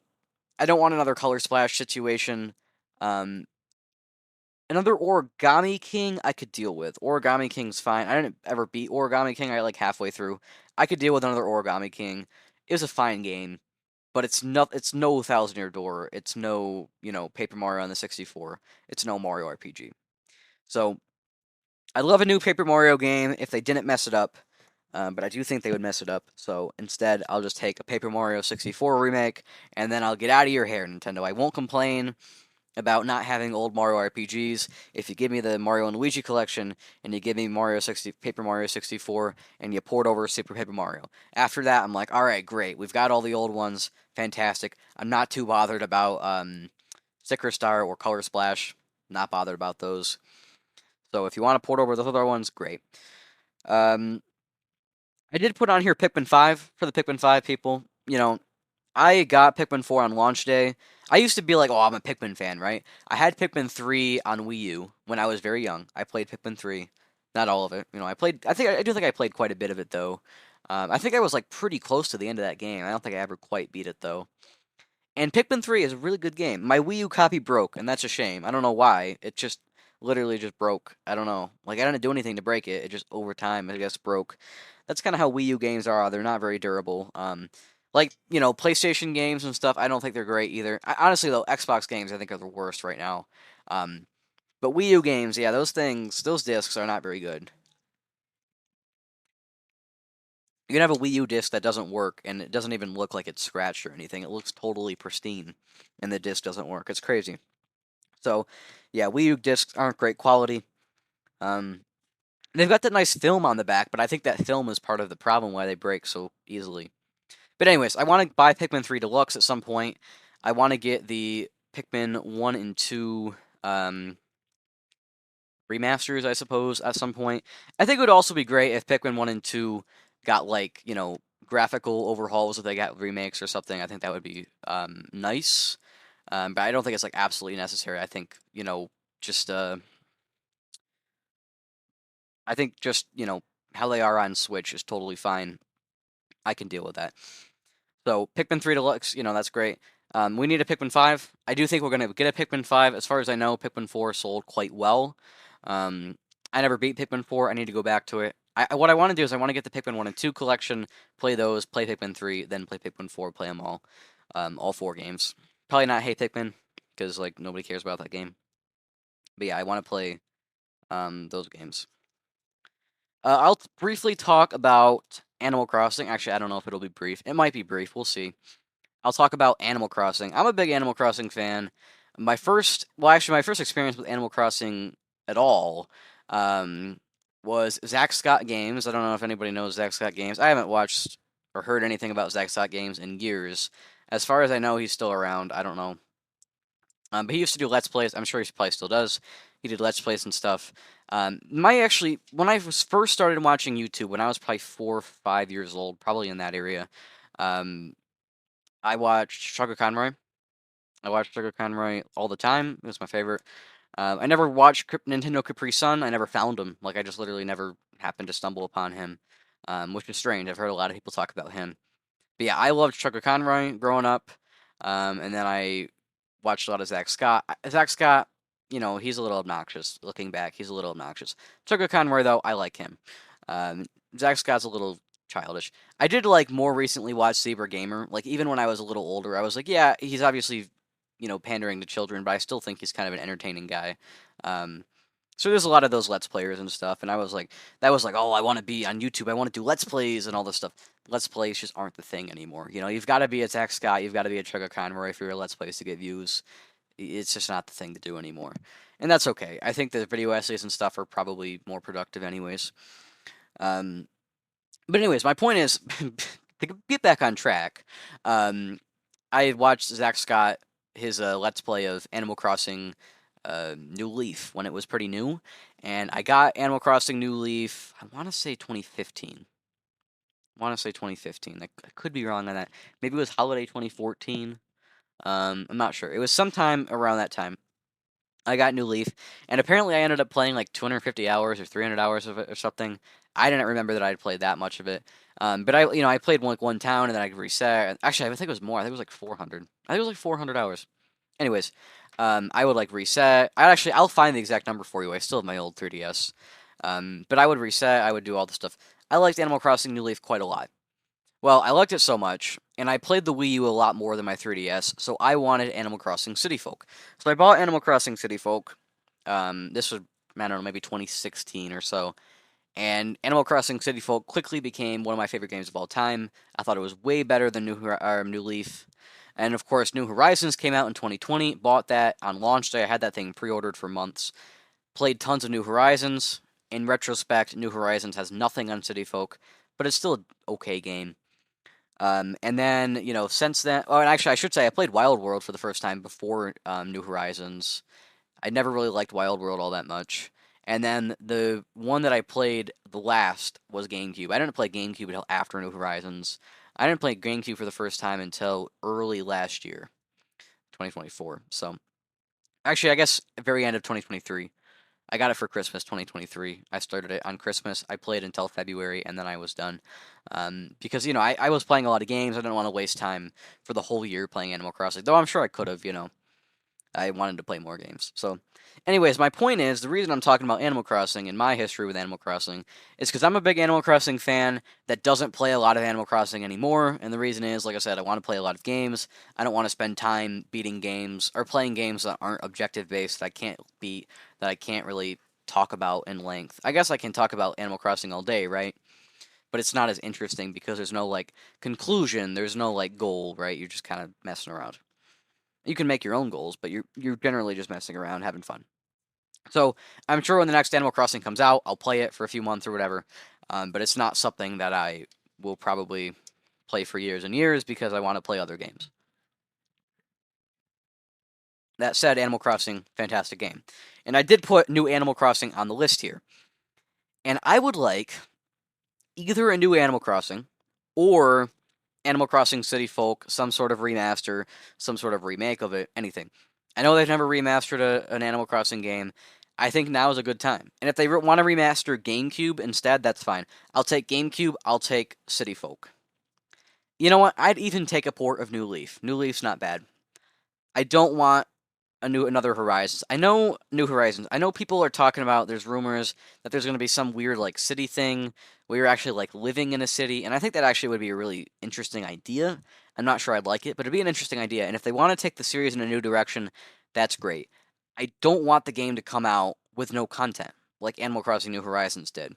I don't want another Color Splash situation. Um, Another Origami King I could deal with. Origami King's fine. I didn't ever beat Origami King. I got like halfway through. I could deal with another Origami King. It was a fine game, but it's no Thousand Year Door. It's no, Paper Mario on the 64. It's no Mario RPG. So, I'd love a new Paper Mario game if they didn't mess it up. but I do think they would mess it up. So instead, I'll just take a Paper Mario 64 remake, and then I'll get out of your hair, Nintendo. I won't complain about not having old Mario RPGs. If you give me the Mario and Luigi collection, and you give me Paper Mario 64, and you port over Super Paper Mario. After that, I'm like, all right, great. We've got all the old ones. Fantastic. I'm not too bothered about Sticker Star or Color Splash. Not bothered about those. So if you want to port over those other ones, great. Um, I did put on here Pikmin 5 for the Pikmin 5 people. I got Pikmin 4 on launch day. I used to be like, oh, I'm a Pikmin fan, right? I had Pikmin 3 on Wii U when I was very young. I played Pikmin 3. Not all of it. I do think I played quite a bit of it, though. I think I was like pretty close to the end of that game. I don't think I ever quite beat it, though. And Pikmin 3 is a really good game. My Wii U copy broke, and that's a shame. I don't know why. It just literally just broke. I don't know. Like, I didn't do anything to break it. It just, over time, I guess, broke. That's kind of how Wii U games are. They're not very durable. Like, PlayStation games and stuff, I don't think they're great either. Honestly, though, Xbox games, I think, are the worst right now. Um, but Wii U games, yeah, those discs are not very good. You can have a Wii U disc that doesn't work, and it doesn't even look like it's scratched or anything. It looks totally pristine, and the disc doesn't work. It's crazy. So, yeah, Wii U discs aren't great quality. Um, they've got that nice film on the back, but I think that film is part of the problem why they break so easily. But anyways, I want to buy Pikmin 3 Deluxe at some point. I want to get the Pikmin 1 and 2 remasters, I suppose, at some point. I think it would also be great if Pikmin 1 and 2 got, like, graphical overhauls, if they got remakes or something. I think that would be nice. But I don't think it's, like, absolutely necessary. I think, just, how they are on Switch is totally fine. I can deal with that. So Pikmin 3 Deluxe, that's great. We need a Pikmin 5. I do think we're going to get a Pikmin 5. As far as I know, Pikmin 4 sold quite well. I never beat Pikmin 4. I need to go back to it. What I want to do is I want to get the Pikmin 1 and 2 collection, play those, play Pikmin 3, then play Pikmin 4, play them all 4 games. Probably not Hey Pikmin, because, like, nobody cares about that game. But yeah, I want to play those games. I'll briefly talk about Animal Crossing. Actually, I don't know if it'll be brief. It might be brief. We'll see. I'll talk about Animal Crossing. I'm a big Animal Crossing fan. My first experience with Animal Crossing at all was Zach Scott Games. I don't know if anybody knows Zach Scott Games. I haven't watched or heard anything about Zach Scott Games in years. As far as I know, he's still around. I don't know. But he used to do Let's Plays. I'm sure he probably still does. He did Let's Plays and stuff. When I first started watching YouTube, when I was probably 4 or 5 years old, probably in that area, um, I watched Sugar Conroy. I watched Sugar Conroy all the time. It was my favorite. I never watched Nintendo Capri Sun. I never found him. Like, I just literally never happened to stumble upon him, which is strange. I've heard a lot of people talk about him. But yeah, I loved Sugar Conroy growing up, and then I watched a lot of Zach Scott. Zach Scott, he's a little obnoxious. Looking back, he's a little obnoxious. Sugar Conroy, though, I like him. Zach Scott's a little childish. I did, like, more recently watch Saber Gamer. Like, even when I was a little older, I was like, yeah, he's obviously, pandering to children, but I still think he's kind of an entertaining guy. So there's a lot of those Let's Players and stuff, and I was like, oh, I want to be on YouTube. I want to do Let's Plays and all this stuff. Let's Plays just aren't the thing anymore. You've got to be a Zach Scott, you've got to be a Sugar Conroy for your Let's Plays to get views. It's just not the thing to do anymore. And that's okay. I think the video essays and stuff are probably more productive anyways. But anyways, my point is, to get back on track, I watched Zach Scott, his Let's Play of Animal Crossing New Leaf when it was pretty new. And I got Animal Crossing New Leaf, I want to say 2015. I could be wrong on that. Maybe it was holiday 2014. I'm not sure. It was sometime around that time. I got New Leaf, and apparently I ended up playing like 250 hours or 300 hours of it or something. I didn't remember that I'd played that much of it. But I played one town and then I reset. Actually, I think it was more. I think it was like 400. I think it was like 400 hours. Anyways, I would like reset. I'll find the exact number for you. I still have my old 3DS. But I would reset. I would do all the stuff. I liked Animal Crossing New Leaf quite a lot. Well, I liked it so much, and I played the Wii U a lot more than my 3DS, so I wanted Animal Crossing City Folk. So I bought Animal Crossing City Folk. This was, I don't know, maybe 2016 or so. And Animal Crossing City Folk quickly became one of my favorite games of all time. I thought it was way better than New Leaf. And of course, New Horizons came out in 2020. Bought that on launch day. I had that thing pre-ordered for months. Played tons of New Horizons. In retrospect, New Horizons has nothing on City Folk, but it's still an okay game. And then, since then, oh, and actually, I should say I played Wild World for the first time before New Horizons. I never really liked Wild World all that much. And then the one that I played the last was GameCube. I didn't play GameCube until after New Horizons. I didn't play GameCube for the first time until early last year, 2024. So, actually, I guess very end of 2023. I got it for Christmas 2023. I started it on Christmas. I played until February, and then I was done. Because, I was playing a lot of games. I didn't want to waste time for the whole year playing Animal Crossing. Though I'm sure I could have, I wanted to play more games. So, anyways, my point is the reason I'm talking about Animal Crossing and my history with Animal Crossing is because I'm a big Animal Crossing fan that doesn't play a lot of Animal Crossing anymore. And the reason is, like I said, I want to play a lot of games. I don't want to spend time beating games or playing games that aren't objective based that I can't beat, that I can't really talk about in length. I guess I can talk about Animal Crossing all day, right? But it's not as interesting because there's no conclusion, there's no goal, right? You're just kind of messing around. You can make your own goals, but you're generally just messing around, having fun. So I'm sure when the next Animal Crossing comes out, I'll play it for a few months or whatever. But it's not something that I will probably play for years and years because I want to play other games. That said, Animal Crossing, fantastic game. And I did put new Animal Crossing on the list here. And I would like either a new Animal Crossing or Animal Crossing City Folk, some sort of remaster, some sort of remake of it, anything. I know they've never remastered an Animal Crossing game. I think now is a good time. And if they want to remaster GameCube instead, that's fine. I'll take GameCube, I'll take City Folk. You know what? I'd even take a port of New Leaf. New Leaf's not bad. I don't want another Horizons. I know New Horizons. I know people are talking about. There's rumors that there's going to be some weird city thing where you're actually living in a city, and I think that actually would be a really interesting idea. I'm not sure I'd like it, but it'd be an interesting idea. And if they want to take the series in a new direction, that's great. I don't want the game to come out with no content like Animal Crossing New Horizons did.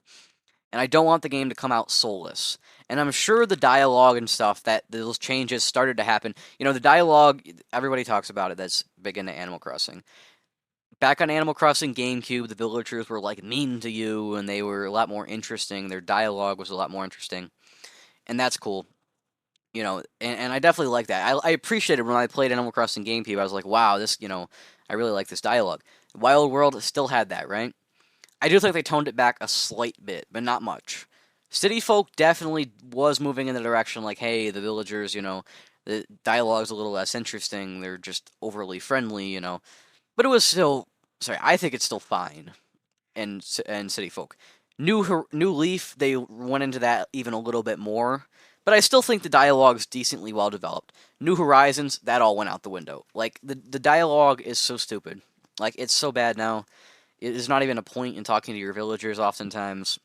And I don't want the game to come out soulless. And I'm sure the dialogue and stuff that those changes started to happen. The dialogue, everybody talks about it that's big into Animal Crossing. Back on Animal Crossing GameCube, the villagers were mean to you and they were a lot more interesting. Their dialogue was a lot more interesting. And that's cool. And I definitely like that. I appreciated when I played Animal Crossing GameCube. I was like, wow, this, I really like this dialogue. Wild World still had that, right? I do think they toned it back a slight bit, but not much. City Folk definitely was moving in the direction hey, the villagers, the dialogue's a little less interesting. They're just overly friendly, But it was still, sorry, I think it's still fine in City Folk. New Leaf, they went into that even a little bit more, but I still think the dialogue's decently well developed. New Horizons, that all went out the window. The dialogue is so stupid. It's so bad now. There's not even a point in talking to your villagers oftentimes.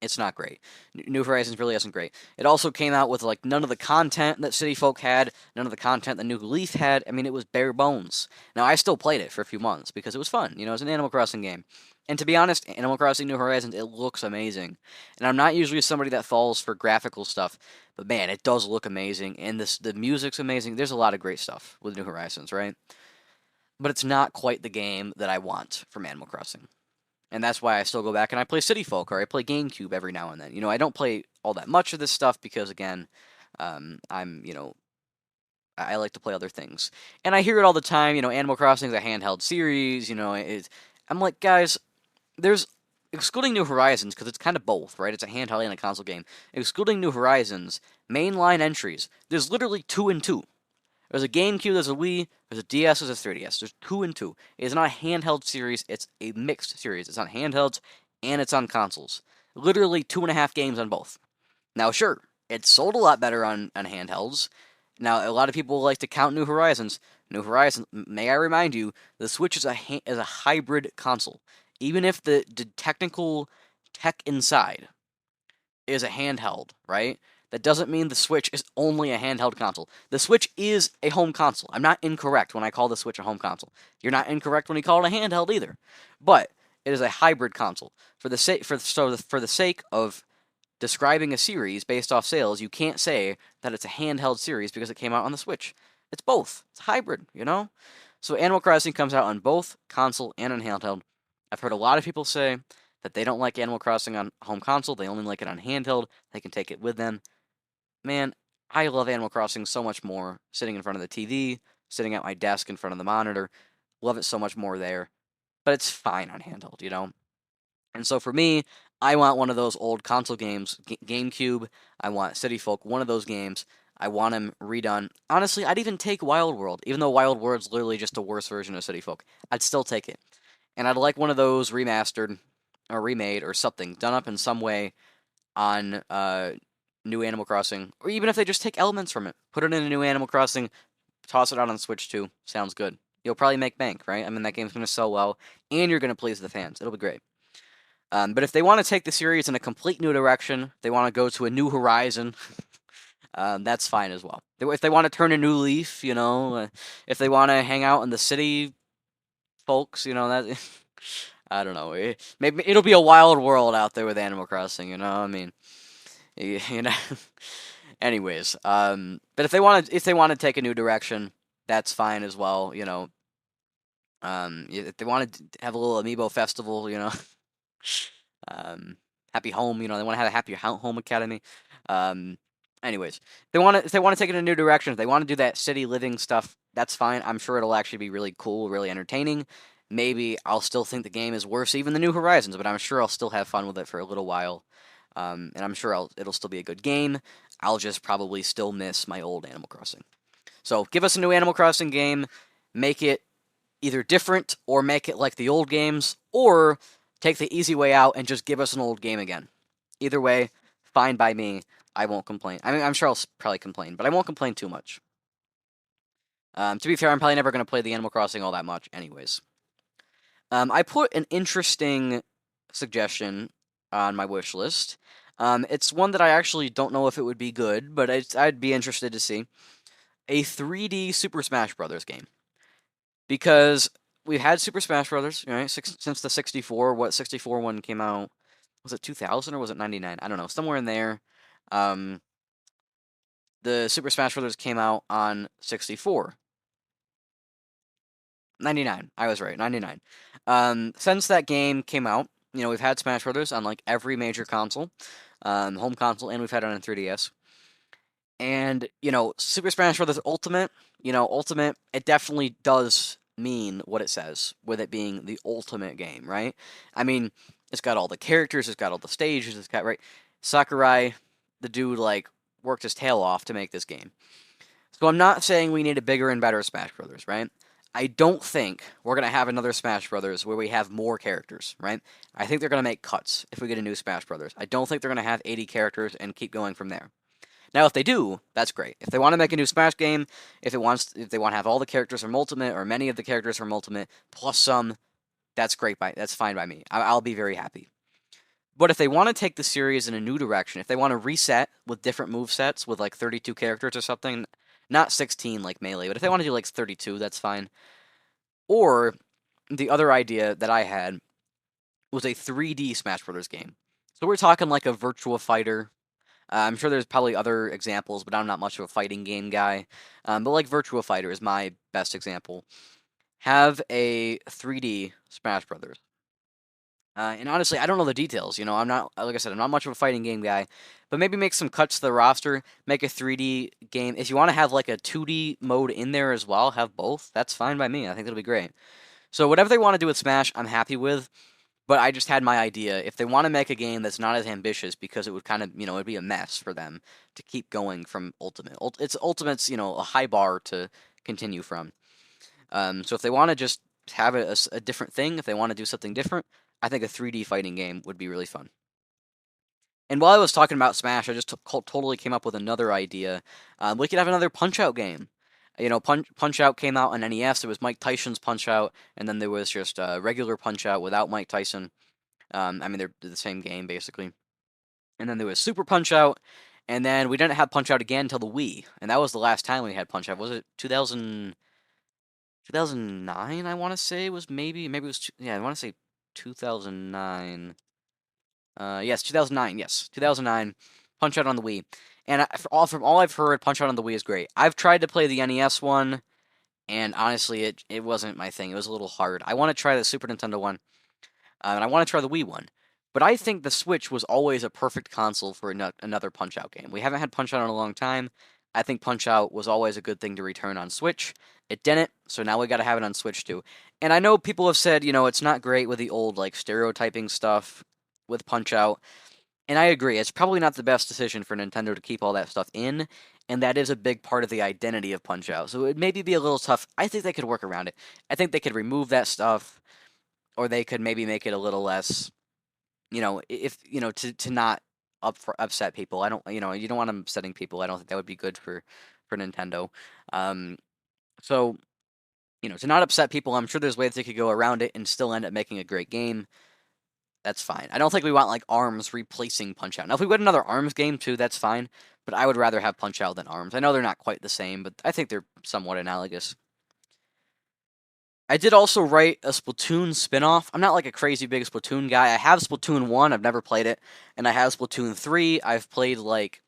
It's not great. New Horizons really isn't great. It also came out with none of the content that City Folk had, none of the content that New Leaf had. I mean, it was bare bones. Now, I still played it for a few months because it was fun. It's an Animal Crossing game. And to be honest, Animal Crossing New Horizons, it looks amazing. And I'm not usually somebody that falls for graphical stuff, but man, it does look amazing. And the music's amazing. There's a lot of great stuff with New Horizons, right? But it's not quite the game that I want from Animal Crossing. And that's why I still go back and I play City Folk or I play GameCube every now and then. I don't play all that much of this stuff because, again, I like to play other things. And I hear it all the time, Animal Crossing is a handheld series, I'm like, guys, there's, excluding New Horizons, because it's kind of both, right? It's a handheld and a console game. Excluding New Horizons, mainline entries, there's literally 2 and 2. There's a GameCube, there's a Wii, there's a DS, there's a 3DS. There's 2 and 2. It is not a handheld series, it's a mixed series. It's on handhelds and it's on consoles. Literally 2.5 games on both. Now, sure, it sold a lot better on handhelds. Now, a lot of people like to count New Horizons. New Horizons, may I remind you, the Switch is a hybrid console. Even if the technical tech inside is a handheld, right? That doesn't mean the Switch is only a handheld console. The Switch is a home console. I'm not incorrect when I call the Switch a home console. You're not incorrect when you call it a handheld either. But It is a hybrid console. For the sake of describing a series based off sales, you can't say that it's a handheld series because it came out on the Switch. It's both. It's hybrid, you know? So Animal Crossing comes out on both console and on handheld. I've heard a lot of people say that they don't like Animal Crossing on home console, they only like it on handheld, they can take it with them. Man, I love Animal Crossing so much more sitting in front of the TV, sitting at my desk in front of the monitor. Love it so much more there. But it's fine on handheld, you know? And so for me, I want one of those old console games, GameCube. I want City Folk, one of those games. I want them redone. Honestly, I'd even take Wild World, even though Wild World's literally just a worse version of City Folk. I'd still take it. And I'd like one of those remastered or remade or something, done up in some way on new Animal Crossing. Or even if they just take elements from it, put it in a new Animal Crossing, toss it out on Switch too. Sounds good. You'll probably make bank, right? I mean, that game's going to sell well, and you're going to please the fans. It'll be great. But if they want to take the series in a complete new direction, they want to go to a new horizon, that's fine as well. If they want to turn a new leaf, you know, if they want to hang out in the city, folks, you know, that I don't know. Maybe it'll be a wild world out there with Animal Crossing, you know. I mean, you know. Anyways, but if they want to take a new direction, that's fine as well, you know. If they want to have a little amiibo festival, you know. Happy Home, you know, they want to have a Happy Home Academy. Anyways, if they want to take it in a new direction, if they want to do that city living stuff, that's fine. I'm sure it'll actually be really cool, really entertaining. Maybe I'll still think the game is worse, even the New Horizons, but I'm sure I'll still have fun with it for a little while. And I'm sure it'll still be a good game. I'll just probably still miss my old Animal Crossing. So give us a new Animal Crossing game, make it either different or make it like the old games, or take the easy way out and just give us an old game again. Either way, fine by me. I won't complain. I mean, I'm sure I'll probably complain, but I won't complain too much. To be fair, I'm probably never going to play the Animal Crossing all that much anyways. I put an interesting suggestion on my wish list. It's one that I actually don't know if it would be good, but I'd be interested to see. A 3D Super Smash Bros. Game. Because we've had Super Smash Brothers, right? Since the 64. What 64 one came out? Was it 2000 or was it 99? I don't know, somewhere in there. The Super Smash Brothers came out on 64. 99. I was right. 99. Since that game came out, you know, we've had Smash Brothers on like every major console, home console, and we've had it on 3DS. And, you know, Super Smash Brothers Ultimate, Ultimate, it definitely does mean what it says, with it being the ultimate game, right? I mean, it's got all the characters, it's got all the stages, it's got, right? Sakurai, the dude, like, worked his tail off to make this game. So I'm not saying we need a bigger and better Smash Brothers, right? I don't think we're going to have another Smash Brothers where we have more characters, right? I think they're going to make cuts if we get a new Smash Brothers. I don't think they're going to have 80 characters and keep going from there. Now, if they do, that's great. If they want to make a new Smash game, if they want to have all the characters from Ultimate or many of the characters from Ultimate plus some, that's great. That's fine by me. I'll be very happy. But if they want to take the series in a new direction, if they want to reset with different move sets with like 32 characters or something, not 16 like Melee, but if they want to do like 32, that's fine. Or the other idea that I had was a 3D Smash Brothers game. So we're talking like a Virtua Fighter. I'm sure there's probably other examples, but I'm not much of a fighting game guy. But like Virtua Fighter is my best example. Have a 3D Smash Brothers. And honestly, I don't know the details. You know, I'm not, like I said, I'm not much of a fighting game guy. But maybe make some cuts to the roster, make a 3D game. If you want to have like a 2D mode in there as well, have both. That's fine by me. I think that'll be great. So whatever they want to do with Smash, I'm happy with. But I just had my idea. If they want to make a game that's not as ambitious, because it would kind of, it'd be a mess for them to keep going from Ultimate. Ultimate's, a high bar to continue from. So if they want to just have a different thing, if they want to do something different, I think a 3D fighting game would be really fun. And while I was talking about Smash, I just totally came up with another idea. We could have another Punch-Out game. Punch-Out came out on NES. There was Mike Tyson's Punch-Out, and then there was just regular Punch-Out without Mike Tyson. I mean, they're the same game, basically. And then there was Super Punch-Out, and then we didn't have Punch-Out again until the Wii. And that was the last time we had Punch-Out. Was it 2009, I want to say, was maybe it was, yeah, I want to say 2009. Yes, 2009. Yes, 2009. Punch Out on the Wii. And from all I've heard, Punch Out on the Wii is great. I've tried to play the NES one, and honestly, it wasn't my thing. It was a little hard. I want to try the Super Nintendo one, and I want to try the Wii one. But I think the Switch was always a perfect console for another Punch Out game. We haven't had Punch Out in a long time. I think Punch Out was always a good thing to return on Switch. It didn't, so now we got to have it on Switch too. And I know people have said, it's not great with the old like stereotyping stuff with Punch Out. And I agree, it's probably not the best decision for Nintendo to keep all that stuff in, and that is a big part of the identity of Punch Out. So it maybe be a little tough. I think they could work around it. I think they could remove that stuff, or they could maybe make it a little less, if to not upset people. I don't, you don't want them upsetting people. I don't think that would be good for Nintendo. Um, so to not upset people, I'm sure there's ways they could go around it and still end up making a great game. That's fine. I don't think we want like ARMS replacing Punch Out. Now, if we get another ARMS game too, that's fine. But I would rather have Punch Out than ARMS. I know they're not quite the same, but I think they're somewhat analogous. I did also write a Splatoon spin-off. I'm not like a crazy big Splatoon guy. I have Splatoon 1, I've never played it, and I have Splatoon 3. I've played like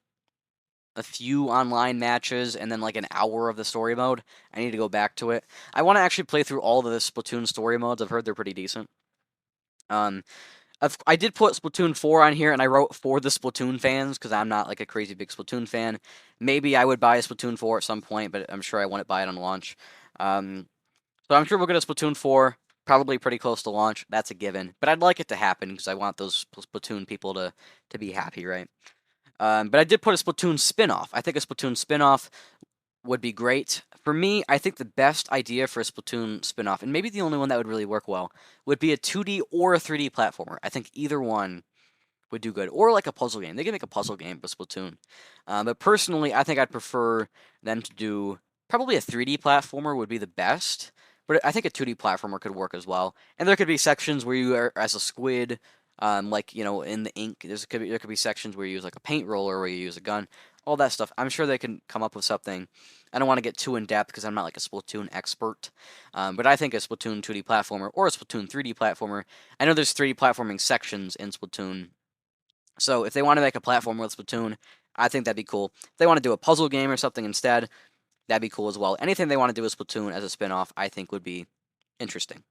a few online matches and then like an hour of the story mode. I need to go back to it. I want to actually play through all of the Splatoon story modes. I've heard they're pretty decent. Um, I did put Splatoon 4 on here, and I wrote for the Splatoon fans because I'm not like a crazy big Splatoon fan. Maybe I would buy a Splatoon 4 at some point, but I'm sure I wouldn't buy it on launch. So I'm sure we'll get a Splatoon 4, probably pretty close to launch. That's a given. But I'd like it to happen because I want those Splatoon people to be happy, right? But I did put a Splatoon spin-off. I think a Splatoon spin-off would be great. For me, I think the best idea for a Splatoon spin-off, and maybe the only one that would really work well, would be a 2D or a 3D platformer. I think either one would do good. Or like a puzzle game. They can make a puzzle game for Splatoon. But personally, I think I'd prefer them to do probably a 3D platformer would be the best. But I think a 2D platformer could work as well. And there could be sections where you are as a squid, like in the ink. There could be sections where you use like a paint roller, where you use a gun, all that stuff. I'm sure they can come up with something. I don't want to get too in depth because I'm not like a Splatoon expert. But I think a Splatoon 2D platformer or a Splatoon 3D platformer. I know there's 3D platforming sections in Splatoon. So if they want to make a platformer with Splatoon, I think that'd be cool. If they want to do a puzzle game or something instead, that'd be cool as well. Anything they want to do with Splatoon as a spin-off, I think would be interesting.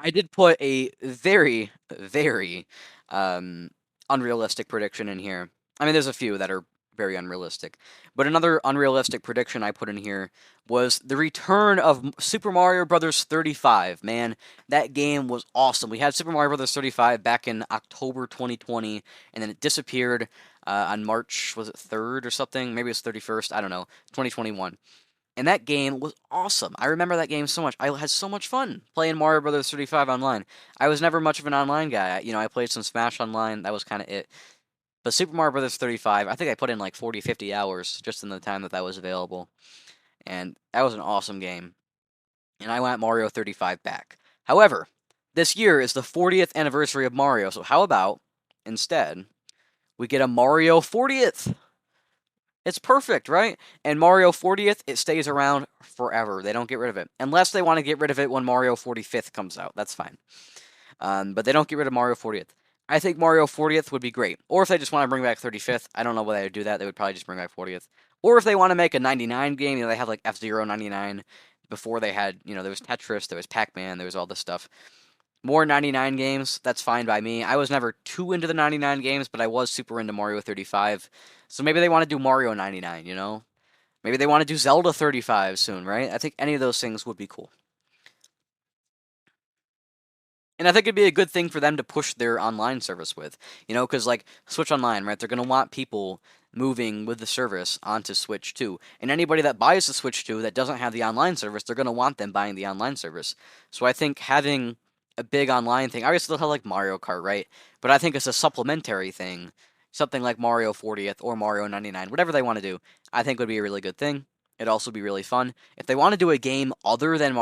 I did put a very, very unrealistic prediction in here. I mean, there's a few that are very unrealistic. But another unrealistic prediction I put in here was the return of Super Mario Bros. 35. Man, that game was awesome. We had Super Mario Bros. 35 back in October 2020, and then it disappeared on March, was it 3rd or something? Maybe it was 31st. I don't know. 2021. And that game was awesome. I remember that game so much. I had so much fun playing Mario Bros. 35 online. I was never much of an online guy. I played some Smash online. That was kind of it. But Super Mario Bros. 35, I think I put in like 40, 50 hours just in the time that was available. And that was an awesome game. And I want Mario 35 back. However, this year is the 40th anniversary of Mario. So how about, instead, we get a Mario 40th? It's perfect, right? And Mario 40th, it stays around forever. They don't get rid of it. Unless they want to get rid of it when Mario 45th comes out. That's fine. But they don't get rid of Mario 40th. I think Mario 40th would be great. Or if they just want to bring back 35th, I don't know why they would do that. They would probably just bring back 40th. Or if they want to make a 99 game, they have like F-Zero 99. Before they had, there was Tetris, there was Pac-Man, there was all this stuff. More 99 games, that's fine by me. I was never too into the 99 games, but I was super into Mario 35. So maybe they want to do Mario 99, Maybe they want to do Zelda 35 soon, right? I think any of those things would be cool. And I think it'd be a good thing for them to push their online service with, because like Switch Online, right? They're going to want people moving with the service onto Switch 2. And anybody that buys the Switch 2 that doesn't have the online service, they're going to want them buying the online service. So I think having a big online thing, obviously they'll have like Mario Kart, right? But I think it's a supplementary thing, something like Mario 40th or Mario 99, whatever they want to do, I think would be a really good thing. It'd also be really fun. If they want to do a game other than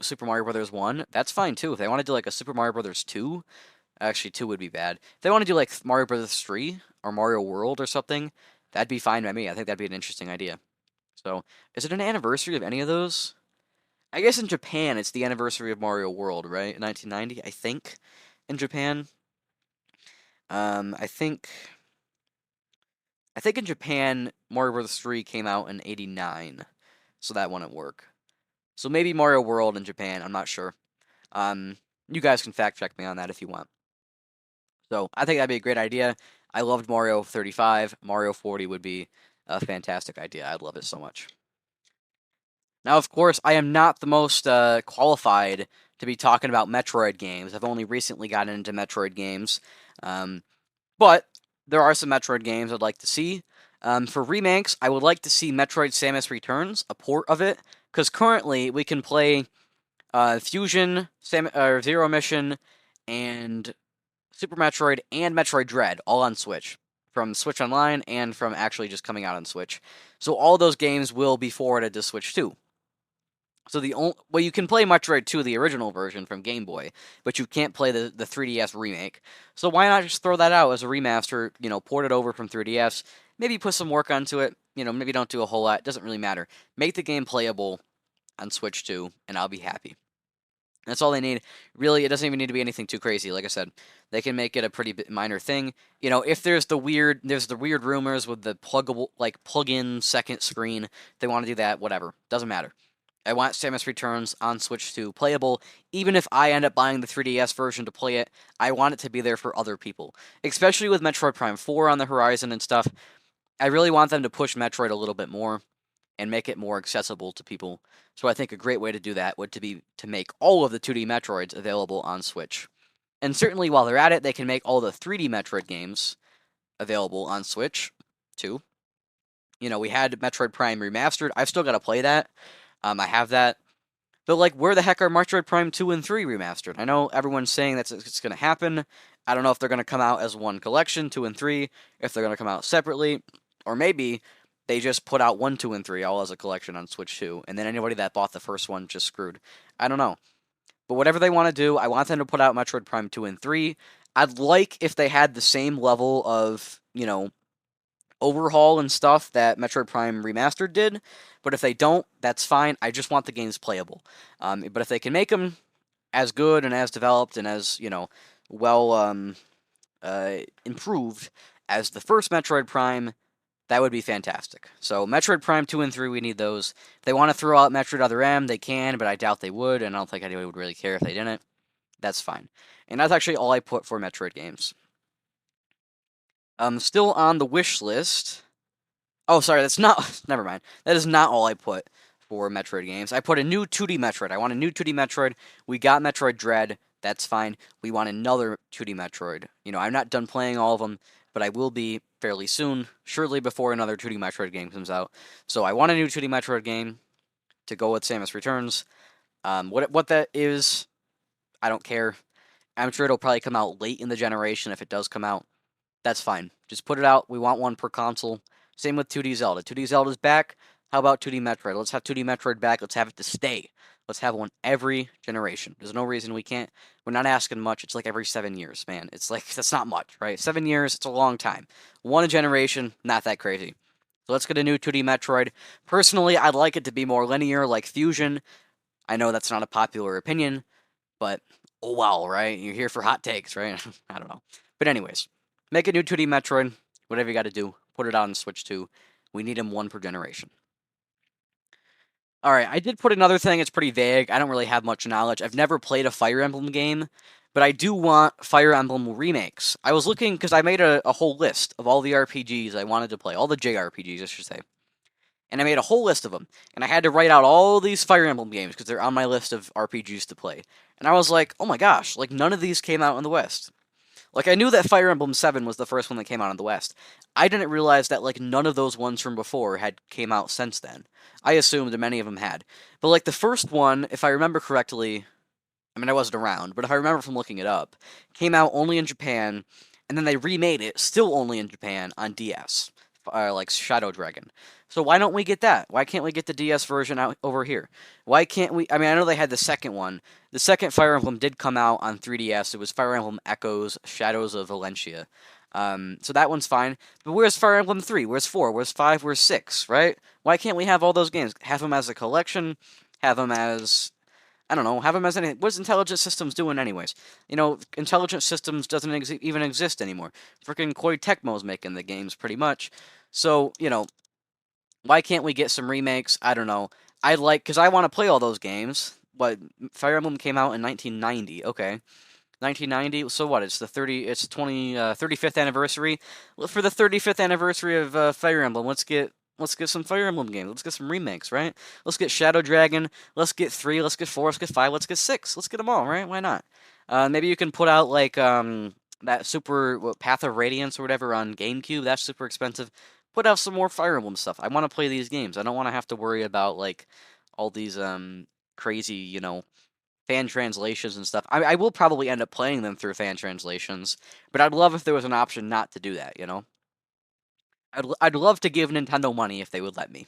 Super Mario Brothers 1, that's fine too. If they want to do like a Super Mario Brothers 2, actually 2 would be bad. If they want to do like Mario Brothers 3 or Mario World or something, that'd be fine by me. I think that'd be an interesting idea. So, is it an anniversary of any of those? I guess in Japan it's the anniversary of Mario World, right? 1990, I think, in Japan. I think in Japan Mario Bros. 3 came out in 89, so that wouldn't work. So maybe Mario World in Japan, I'm not sure. Um, you guys can fact check me on that if you want. So I think that'd be a great idea. I loved Mario 35. Mario 40 would be a fantastic idea. I'd love it so much. Now, of course, I am not the most qualified to be talking about Metroid games. I've only recently gotten into Metroid games. Um, but there are some Metroid games I'd like to see. For remakes, I would like to see Metroid Samus Returns, a port of it, because currently we can play Fusion, Zero Mission, and Super Metroid and Metroid Dread all on Switch, from Switch Online and from actually just coming out on Switch. So all those games will be forwarded to Switch 2. So you can play Metroid 2, the original version from Game Boy, but you can't play the 3DS remake. So why not just throw that out as a remaster, port it over from 3DS, maybe put some work onto it, maybe don't do a whole lot, it doesn't really matter. Make the game playable on Switch 2, and I'll be happy. That's all they need. Really, it doesn't even need to be anything too crazy. Like I said, they can make it a pretty minor thing. If there's the weird rumors with the plug-in second screen, they want to do that, whatever. Doesn't matter. I want Samus Returns on Switch 2 playable. Even if I end up buying the 3DS version to play it, I want it to be there for other people. Especially with Metroid Prime 4 on the horizon and stuff. I really want them to push Metroid a little bit more and make it more accessible to people. So I think a great way to do that would be to make all of the 2D Metroids available on Switch. And certainly while they're at it, they can make all the 3D Metroid games available on Switch too. We had Metroid Prime Remastered. I've still got to play that. I have that. But where the heck are Metroid Prime 2 and 3 remastered? I know everyone's saying that it's going to happen. I don't know if they're going to come out as one collection, 2 and 3, if they're going to come out separately, or maybe they just put out 1, 2, and 3 all as a collection on Switch 2, and then anybody that bought the first one just screwed. I don't know. But whatever they want to do, I want them to put out Metroid Prime 2 and 3. I'd like if they had the same level of, overhaul and stuff that Metroid Prime Remastered did, but if they don't, that's fine. I just want the games playable. But if they can make them as good and as developed and as, well improved as the first Metroid Prime, that would be fantastic. So Metroid Prime 2 and 3, we need those. If they want to throw out Metroid Other M, they can, but I doubt they would, and I don't think anybody would really care if they didn't. That's fine. And that's actually all I put for Metroid games. Still on the wish list. Oh, sorry, that's not... Never mind. That is not all I put for Metroid games. I put a new 2D Metroid. I want a new 2D Metroid. We got Metroid Dread. That's fine. We want another 2D Metroid. I'm not done playing all of them, but I will be fairly soon, surely before another 2D Metroid game comes out. So I want a new 2D Metroid game to go with Samus Returns. What that is, I don't care. I'm sure it'll probably come out late in the generation if it does come out. That's fine. Just put it out. We want one per console. Same with 2D Zelda. 2D Zelda's back. How about 2D Metroid? Let's have 2D Metroid back. Let's have it to stay. Let's have one every generation. There's no reason we can't. We're not asking much. It's like every 7 years, man. It's that's not much, right? 7 years, it's a long time. One a generation, not that crazy. So let's get a new 2D Metroid. Personally, I'd like it to be more linear, like Fusion. I know that's not a popular opinion, but oh well, right? You're here for hot takes, right? I don't know. But anyways, make a new 2D Metroid. Whatever you got to do. Put it out on Switch 2. We need them one per generation. Alright, I did put another thing. It's pretty vague. I don't really have much knowledge. I've never played a Fire Emblem game, but I do want Fire Emblem remakes. I was looking, because I made a whole list of all the RPGs I wanted to play. All the JRPGs, I should say. And I made a whole list of them. And I had to write out all these Fire Emblem games, because they're on my list of RPGs to play. And I was like, oh my gosh, none of these came out in the West. I knew that Fire Emblem 7 was the first one that came out in the West. I didn't realize that, none of those ones from before came out since then. I assumed that many of them had. But, the first one, if I remember correctly, I mean, I wasn't around, but if I remember from looking it up, came out only in Japan, and then they remade it, still only in Japan, on DS. Shadow Dragon. So why don't we get that? Why can't we get the DS version out over here? Why can't we... I mean, I know they had the second one. The second Fire Emblem did come out on 3DS. It was Fire Emblem Echoes, Shadows of Valencia. So that one's fine. But where's Fire Emblem 3? Where's 4? Where's 5? Where's 6? Right? Why can't we have all those games? Have them as a collection? Have them as I don't know, have them as anything. What's intelligent systems doing anyways? Intelligent systems doesn't even exist anymore. Freaking Koei Tecmo's making the games pretty much. So, why can't we get some remakes? I don't know. Because I want to play all those games. But Fire Emblem came out in 1990. Okay. 1990. So what? It's the 35th anniversary. Well, for the 35th anniversary of Fire Emblem, let's get some Fire Emblem games. Let's get some remakes, right? Let's get Shadow Dragon. Let's get 3. Let's get 4. Let's get 5. Let's get 6. Let's get them all, right? Why not? Maybe you can put out like that Path of Radiance or whatever on GameCube. That's super expensive. Put out some more Fire Emblem stuff. I want to play these games. I don't want to have to worry about like all these crazy, fan translations and stuff. I will probably end up playing them through fan translations, but I'd love if there was an option not to do that. I'd love to give Nintendo money if they would let me.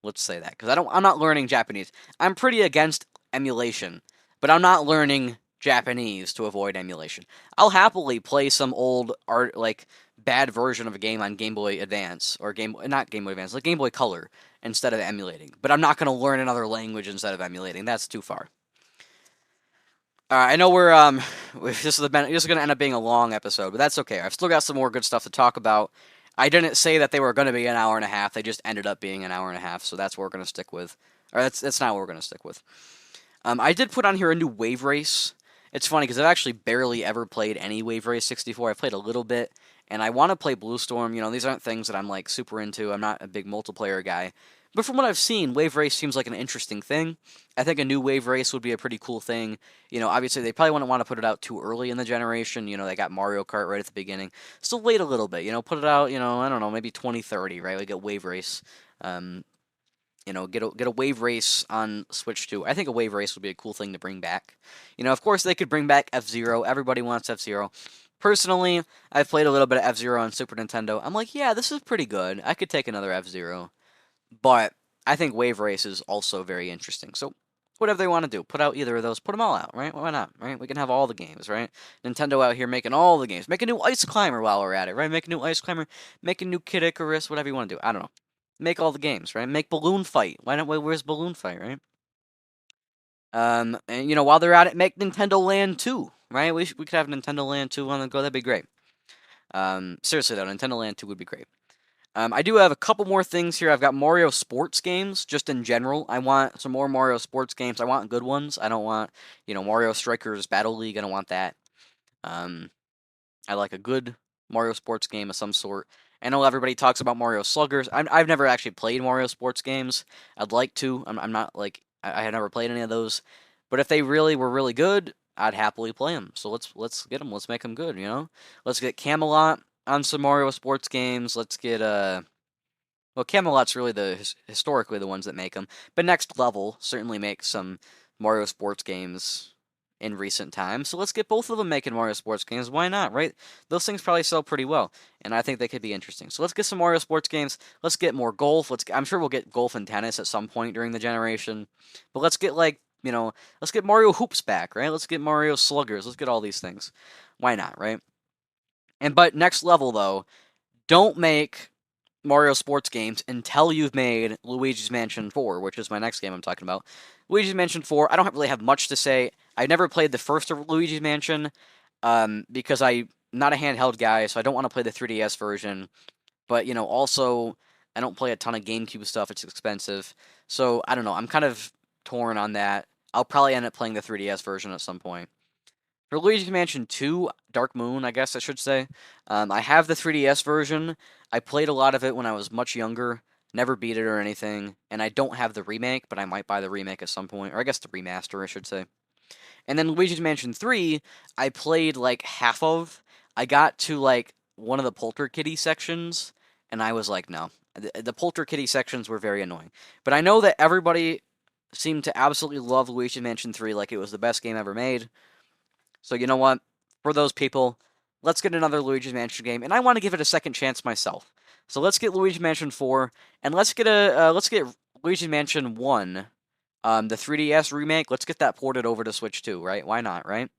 Let's say that because I'm not learning Japanese. I'm pretty against emulation, but I'm not learning Japanese to avoid emulation. I'll happily play some old art like bad version of a game on Game Boy Advance or not Game Boy Advance, like Game Boy Color instead of emulating. But I'm not going to learn another language instead of emulating. That's too far. I know this is going to end up being a long episode, but that's okay. I've still got some more good stuff to talk about. I didn't say that they were going to be an hour and a half. They just ended up being an hour and a half, so that's what we're going to stick with. Or that's not what we're going to stick with. I did put on here a new Wave Race. It's funny because I've actually barely ever played any Wave Race 64. I've played a little bit, and I want to play Blue Storm. These aren't things that I'm like super into. I'm not a big multiplayer guy. But from what I've seen, Wave Race seems like an interesting thing. I think a new Wave Race would be a pretty cool thing. Obviously they probably wouldn't want to put it out too early in the generation. They got Mario Kart right at the beginning. Still wait a little bit. Put it out. I don't know, maybe 2030, right? We get Wave Race. Get a Wave Race on Switch 2. I think a Wave Race would be a cool thing to bring back. Of course they could bring back F-Zero. Everybody wants F-Zero. Personally, I've played a little bit of F-Zero on Super Nintendo. I'm like, yeah, this is pretty good. I could take another F-Zero. But I think Wave Race is also very interesting. So whatever they want to do, put out either of those, put them all out, right? Why not, right? We can have all the games, right? Nintendo out here making all the games. Make a new Ice Climber while we're at it, right? Make a new Ice Climber, make a new Kid Icarus, whatever you want to do. I don't know. Make all the games, right? Make Balloon Fight. Why not? Where's Balloon Fight, right? And while they're at it, make Nintendo Land 2, right? We could have Nintendo Land 2 on the go. That'd be great. Seriously though, Nintendo Land 2 would be great. I do have a couple more things here. I've got Mario sports games, just in general. I want some more Mario sports games. I want good ones. I don't want, Mario Strikers Battle League. I don't want that. I like a good Mario sports game of some sort. I know everybody talks about Mario Sluggers. I've never actually played Mario sports games. I'd like to. I'm not like I have never played any of those. But if they really were really good, I'd happily play them. So let's get them. Let's make them good. Let's get Camelot on some Mario sports games. Let's get well, Camelot's really historically the ones that make them. But Next Level certainly makes some Mario sports games in recent times. So let's get both of them making Mario sports games. Why not, right? Those things probably sell pretty well, and I think they could be interesting. So let's get some Mario sports games. Let's get more golf. I'm sure we'll get golf and tennis at some point during the generation. But let's get let's get Mario Hoops back, right? Let's get Mario Sluggers. Let's get all these things. Why not, right? But Next Level though, don't make Mario sports games until you've made Luigi's Mansion 4, which is my next game I'm talking about. Luigi's Mansion 4, I don't really have much to say. I never played the first of Luigi's Mansion because I'm not a handheld guy, so I don't want to play the 3DS version. But, also, I don't play a ton of GameCube stuff. It's expensive. So, I don't know. I'm kind of torn on that. I'll probably end up playing the 3DS version at some point. For Luigi's Mansion 2, Dark Moon, I guess I should say, I have the 3DS version. I played a lot of it when I was much younger, never beat it or anything, and I don't have the remake, but I might buy the remake at some point, or I guess the remaster, I should say. And then Luigi's Mansion 3, I played like half of. I got to like one of the Polterkitty sections, and I was like, no. The Polterkitty sections were very annoying. But I know that everybody seemed to absolutely love Luigi's Mansion 3 like it was the best game ever made. So you know what? For those people, let's get another Luigi's Mansion game, and I want to give it a second chance myself. So let's get Luigi's Mansion 4, and let's get Luigi's Mansion 1, the 3DS remake. Let's get that ported over to Switch 2, right? Why not, right?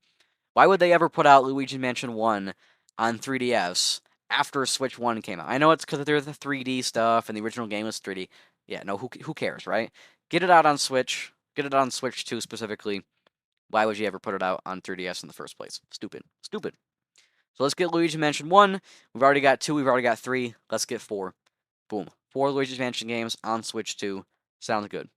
Why would they ever put out Luigi's Mansion 1 on 3DS after Switch 1 came out? I know it's because they're the 3D stuff, and the original game was 3D. Yeah, no, who cares, right? Get it out on Switch. Get it on Switch 2 specifically. Why would you ever put it out on 3DS in the first place? Stupid. Stupid. So let's get Luigi Mansion 1. We've already got 2. We've already got 3. Let's get 4. Boom. 4 Luigi's Mansion games on Switch 2. Sounds good.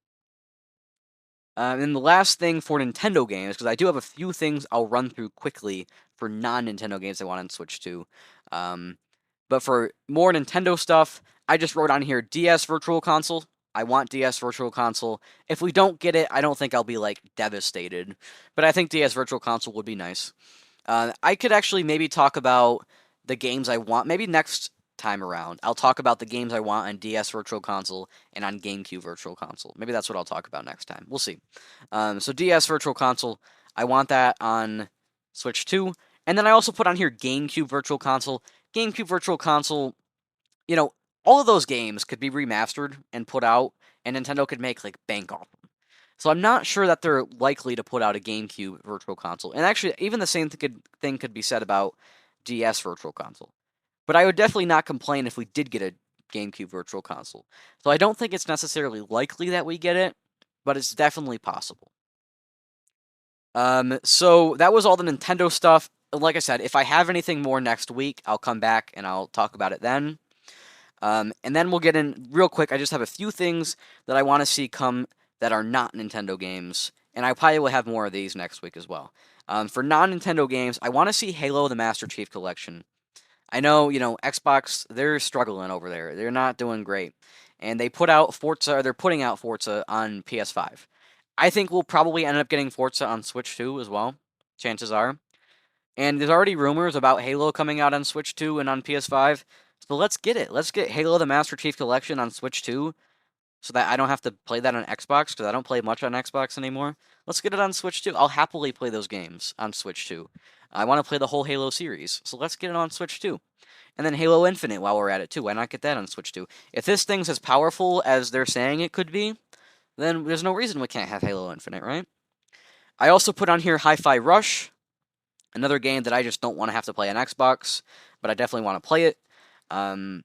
And the last thing for Nintendo games, because I do have a few things I'll run through quickly for non-Nintendo games I want on Switch 2. But for more Nintendo stuff, I just wrote on here DS Virtual Console. I want DS Virtual Console. If we don't get it, I don't think I'll be like devastated. But I think DS Virtual Console would be nice. I could actually maybe talk about the games I want. Maybe next time around, I'll talk about the games I want on DS Virtual Console and on GameCube Virtual Console. Maybe that's what I'll talk about next time. We'll see. So DS Virtual Console, I want that on Switch 2. And then I also put on here GameCube Virtual Console. GameCube Virtual Console, you know, all of those games could be remastered and put out, and Nintendo could make like bank off them. So I'm not sure that they're likely to put out a GameCube Virtual Console. And actually, even the same thing could be said about DS Virtual Console. But I would definitely not complain if we did get a GameCube Virtual Console. So I don't think it's necessarily likely that we get it, but it's definitely possible. So that was all the Nintendo stuff. Like I said, if I have anything more next week, I'll come back and I'll talk about it then. And then we'll get in real quick. I just have a few things that I want to see come that are not Nintendo games, and I probably will have more of these next week as well. For non-Nintendo games, I want to see Halo the Master Chief Collection. I know, Xbox, they're struggling over there. They're not doing great. And they put out Forza, or they're putting out Forza on PS5. I think we'll probably end up getting Forza on Switch 2 as well. Chances are. And there's already rumors about Halo coming out on Switch 2 and on PS5. So let's get it. Let's get Halo the Master Chief Collection on Switch 2 so that I don't have to play that on Xbox because I don't play much on Xbox anymore. Let's get it on Switch 2. I'll happily play those games on Switch 2. I want to play the whole Halo series, so let's get it on Switch 2. And then Halo Infinite while we're at it too. Why not get that on Switch 2? If this thing's as powerful as they're saying it could be, then there's no reason we can't have Halo Infinite, right? I also put on here Hi-Fi Rush, another game that I just don't want to have to play on Xbox, but I definitely want to play it.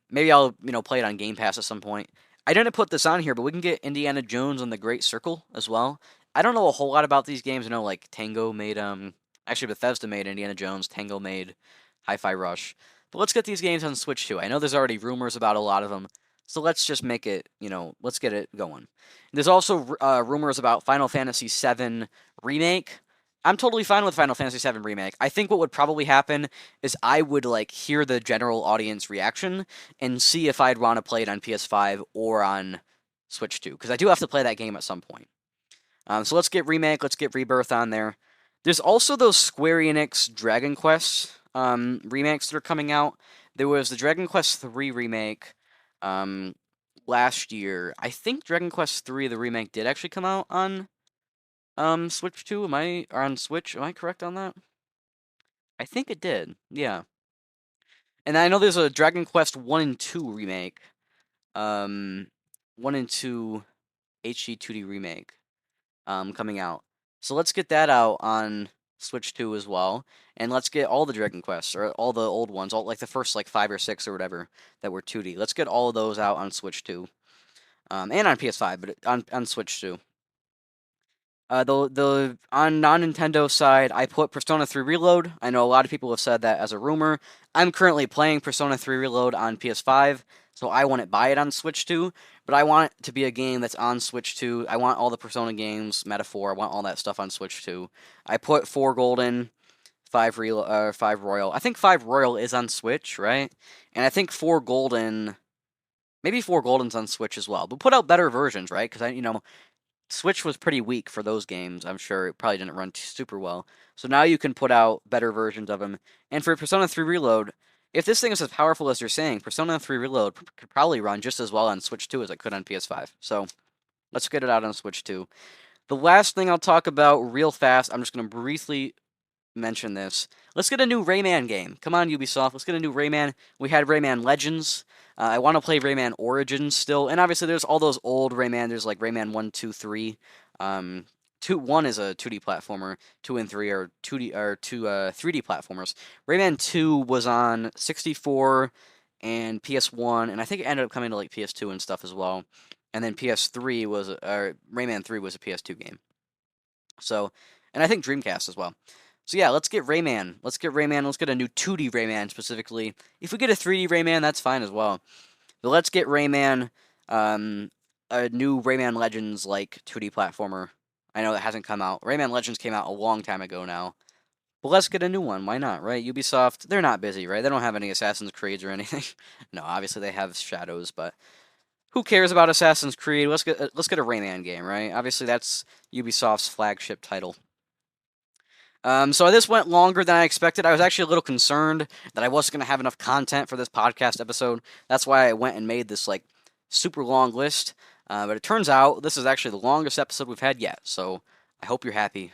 Maybe I'll, play it on Game Pass at some point. I didn't put this on here, but we can get Indiana Jones and the Great Circle as well. I don't know a whole lot about these games. I know, like, Tango made, actually Bethesda made Indiana Jones, Tango made Hi-Fi Rush. But let's get these games on Switch too. I know there's already rumors about a lot of them, so let's just make it, let's get it going. There's also rumors about Final Fantasy VII Remake. I'm totally fine with Final Fantasy VII Remake. I think what would probably happen is I would hear the general audience reaction and see if I'd want to play it on PS5 or on Switch 2, because I do have to play that game at some point. So let's get Remake, let's get Rebirth on there. There's also those Square Enix Dragon Quest remakes that are coming out. There was the Dragon Quest III remake last year. I think Dragon Quest III, the remake, did actually come out on Switch 2. Or on Switch? Am I correct on that? I think it did. Yeah. And I know there's a Dragon Quest 1 and 2 remake. 1 and 2 HD 2D remake coming out. So let's get that out on Switch 2 as well. And let's get all the Dragon Quests, or all the old ones, all the first 5 or 6 or whatever that were 2D. Let's get all of those out on Switch 2. And on PS5, but on Switch 2. The on non-Nintendo side, I put Persona 3 Reload. I know a lot of people have said that as a rumor. I'm currently playing Persona 3 Reload on PS5, so I wouldn't buy it on Switch 2, but I want it to be a game that's on Switch 2. I want all the Persona games, Metaphor, I want all that stuff on Switch 2. I put 4 Golden, 5 Royal. I think 5 Royal is on Switch, right? And I think 4 Golden, maybe 4 Golden's on Switch as well. But put out better versions, right? Because Switch was pretty weak for those games. I'm sure it probably didn't run super well. So now you can put out better versions of them. And for Persona 3 Reload, if this thing is as powerful as they're saying, Persona 3 Reload could probably run just as well on Switch 2 as it could on PS5. So let's get it out on Switch 2. The last thing I'll talk about real fast, I'm just going to briefly mention this. Let's get a new Rayman game. Come on, Ubisoft. Let's get a new Rayman. We had Rayman Legends. I want to play Rayman Origins still. And obviously there's all those old Rayman. There's Rayman 1, 2, 3. 1 is a 2D platformer. 2 and 3 are 3D platformers. Rayman 2 was on 64 and PS1. And I think it ended up coming to PS2 and stuff as well. and then PS3 was, Rayman 3 was a PS2 game. So, and I think Dreamcast as well. So yeah, let's get Rayman. Let's get Rayman. Let's get a new 2D Rayman specifically. If we get a 3D Rayman, that's fine as well. But let's get Rayman, a new Rayman Legends like 2D platformer. I know that hasn't come out. Rayman Legends came out a long time ago now. But let's get a new one. Why not, right? Ubisoft, they're not busy, right? They don't have any Assassin's Creeds or anything. No, obviously they have Shadows, but who cares about Assassin's Creed? Let's get a Rayman game, right? Obviously that's Ubisoft's flagship title. So this went longer than I expected. I was actually a little concerned that I wasn't gonna have enough content for this podcast episode. That's why I went and made this like super long list. But it turns out this is actually the longest episode we've had yet. So I hope you're happy.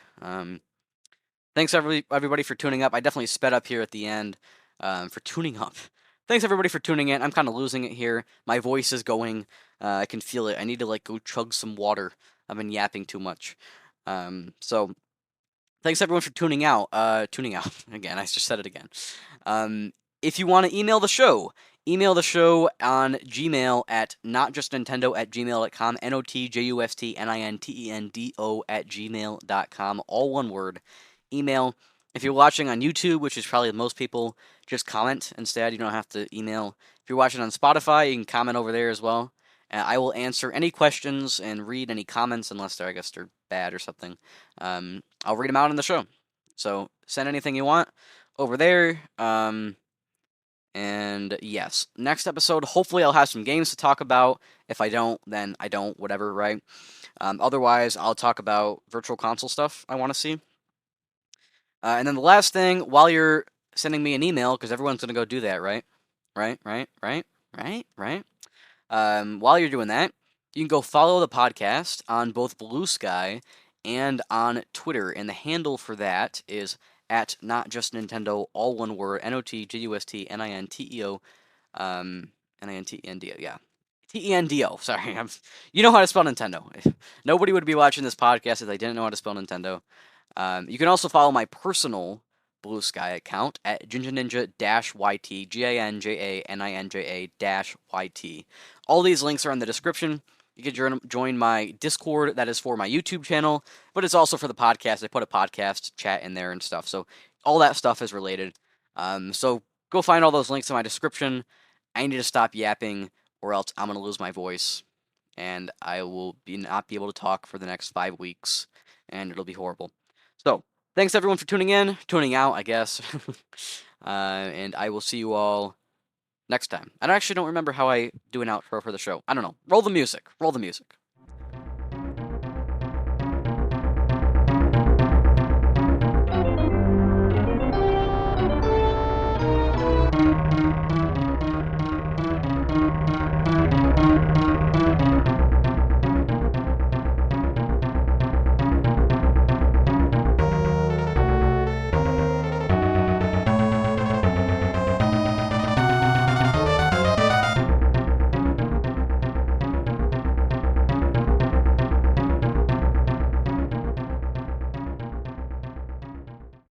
Thanks everybody for tuning up. I definitely sped up here at the end for tuning up. Thanks everybody for tuning in. I'm kind of losing it here. My voice is going. I can feel it. I need to like go chug some water. I've been yapping too much. So thanks everyone for tuning out. Tuning out again. I just said it again. If you want to email the show on Gmail at notjustnintendo@gmail.com. notjustnintendo@gmail.com. All one word. Email. If you're watching on YouTube, which is probably most people, just comment instead. You don't have to email. If you're watching on Spotify, you can comment over there as well. I will answer any questions and read any comments, unless I guess they're bad or something. I'll read them out in the show. So send anything you want over there. And yes, next episode, hopefully I'll have some games to talk about. If I don't, then I don't, whatever, right? Otherwise, I'll talk about virtual console stuff I want to see. And then the last thing, while you're sending me an email, because everyone's going to go do that, right? Right. While you're doing that, you can go follow the podcast on both Blue Sky and on Twitter. And the handle for that is at NotJustNintendo, all one word, NotJustNintendo, Nintendo, yeah. Tendo, sorry. You know how to spell Nintendo. Nobody would be watching this podcast if they didn't know how to spell Nintendo. You can also follow my personal Blue Sky account at GinjaNinja-YT, GinjaNinja-YT. All these links are in the description. You can join my Discord, that is for my YouTube channel, but it's also for the podcast. I put a podcast chat in there and stuff, so all that stuff is related. So go find all those links in my description. I need to stop yapping, or else I'm going to lose my voice, and I will not be able to talk for the next 5 weeks, and it'll be horrible. So, thanks everyone for tuning in, tuning out, I guess. And I will see you all next time. I actually don't remember how I do an outro for the show. I don't know. Roll the music. Roll the music.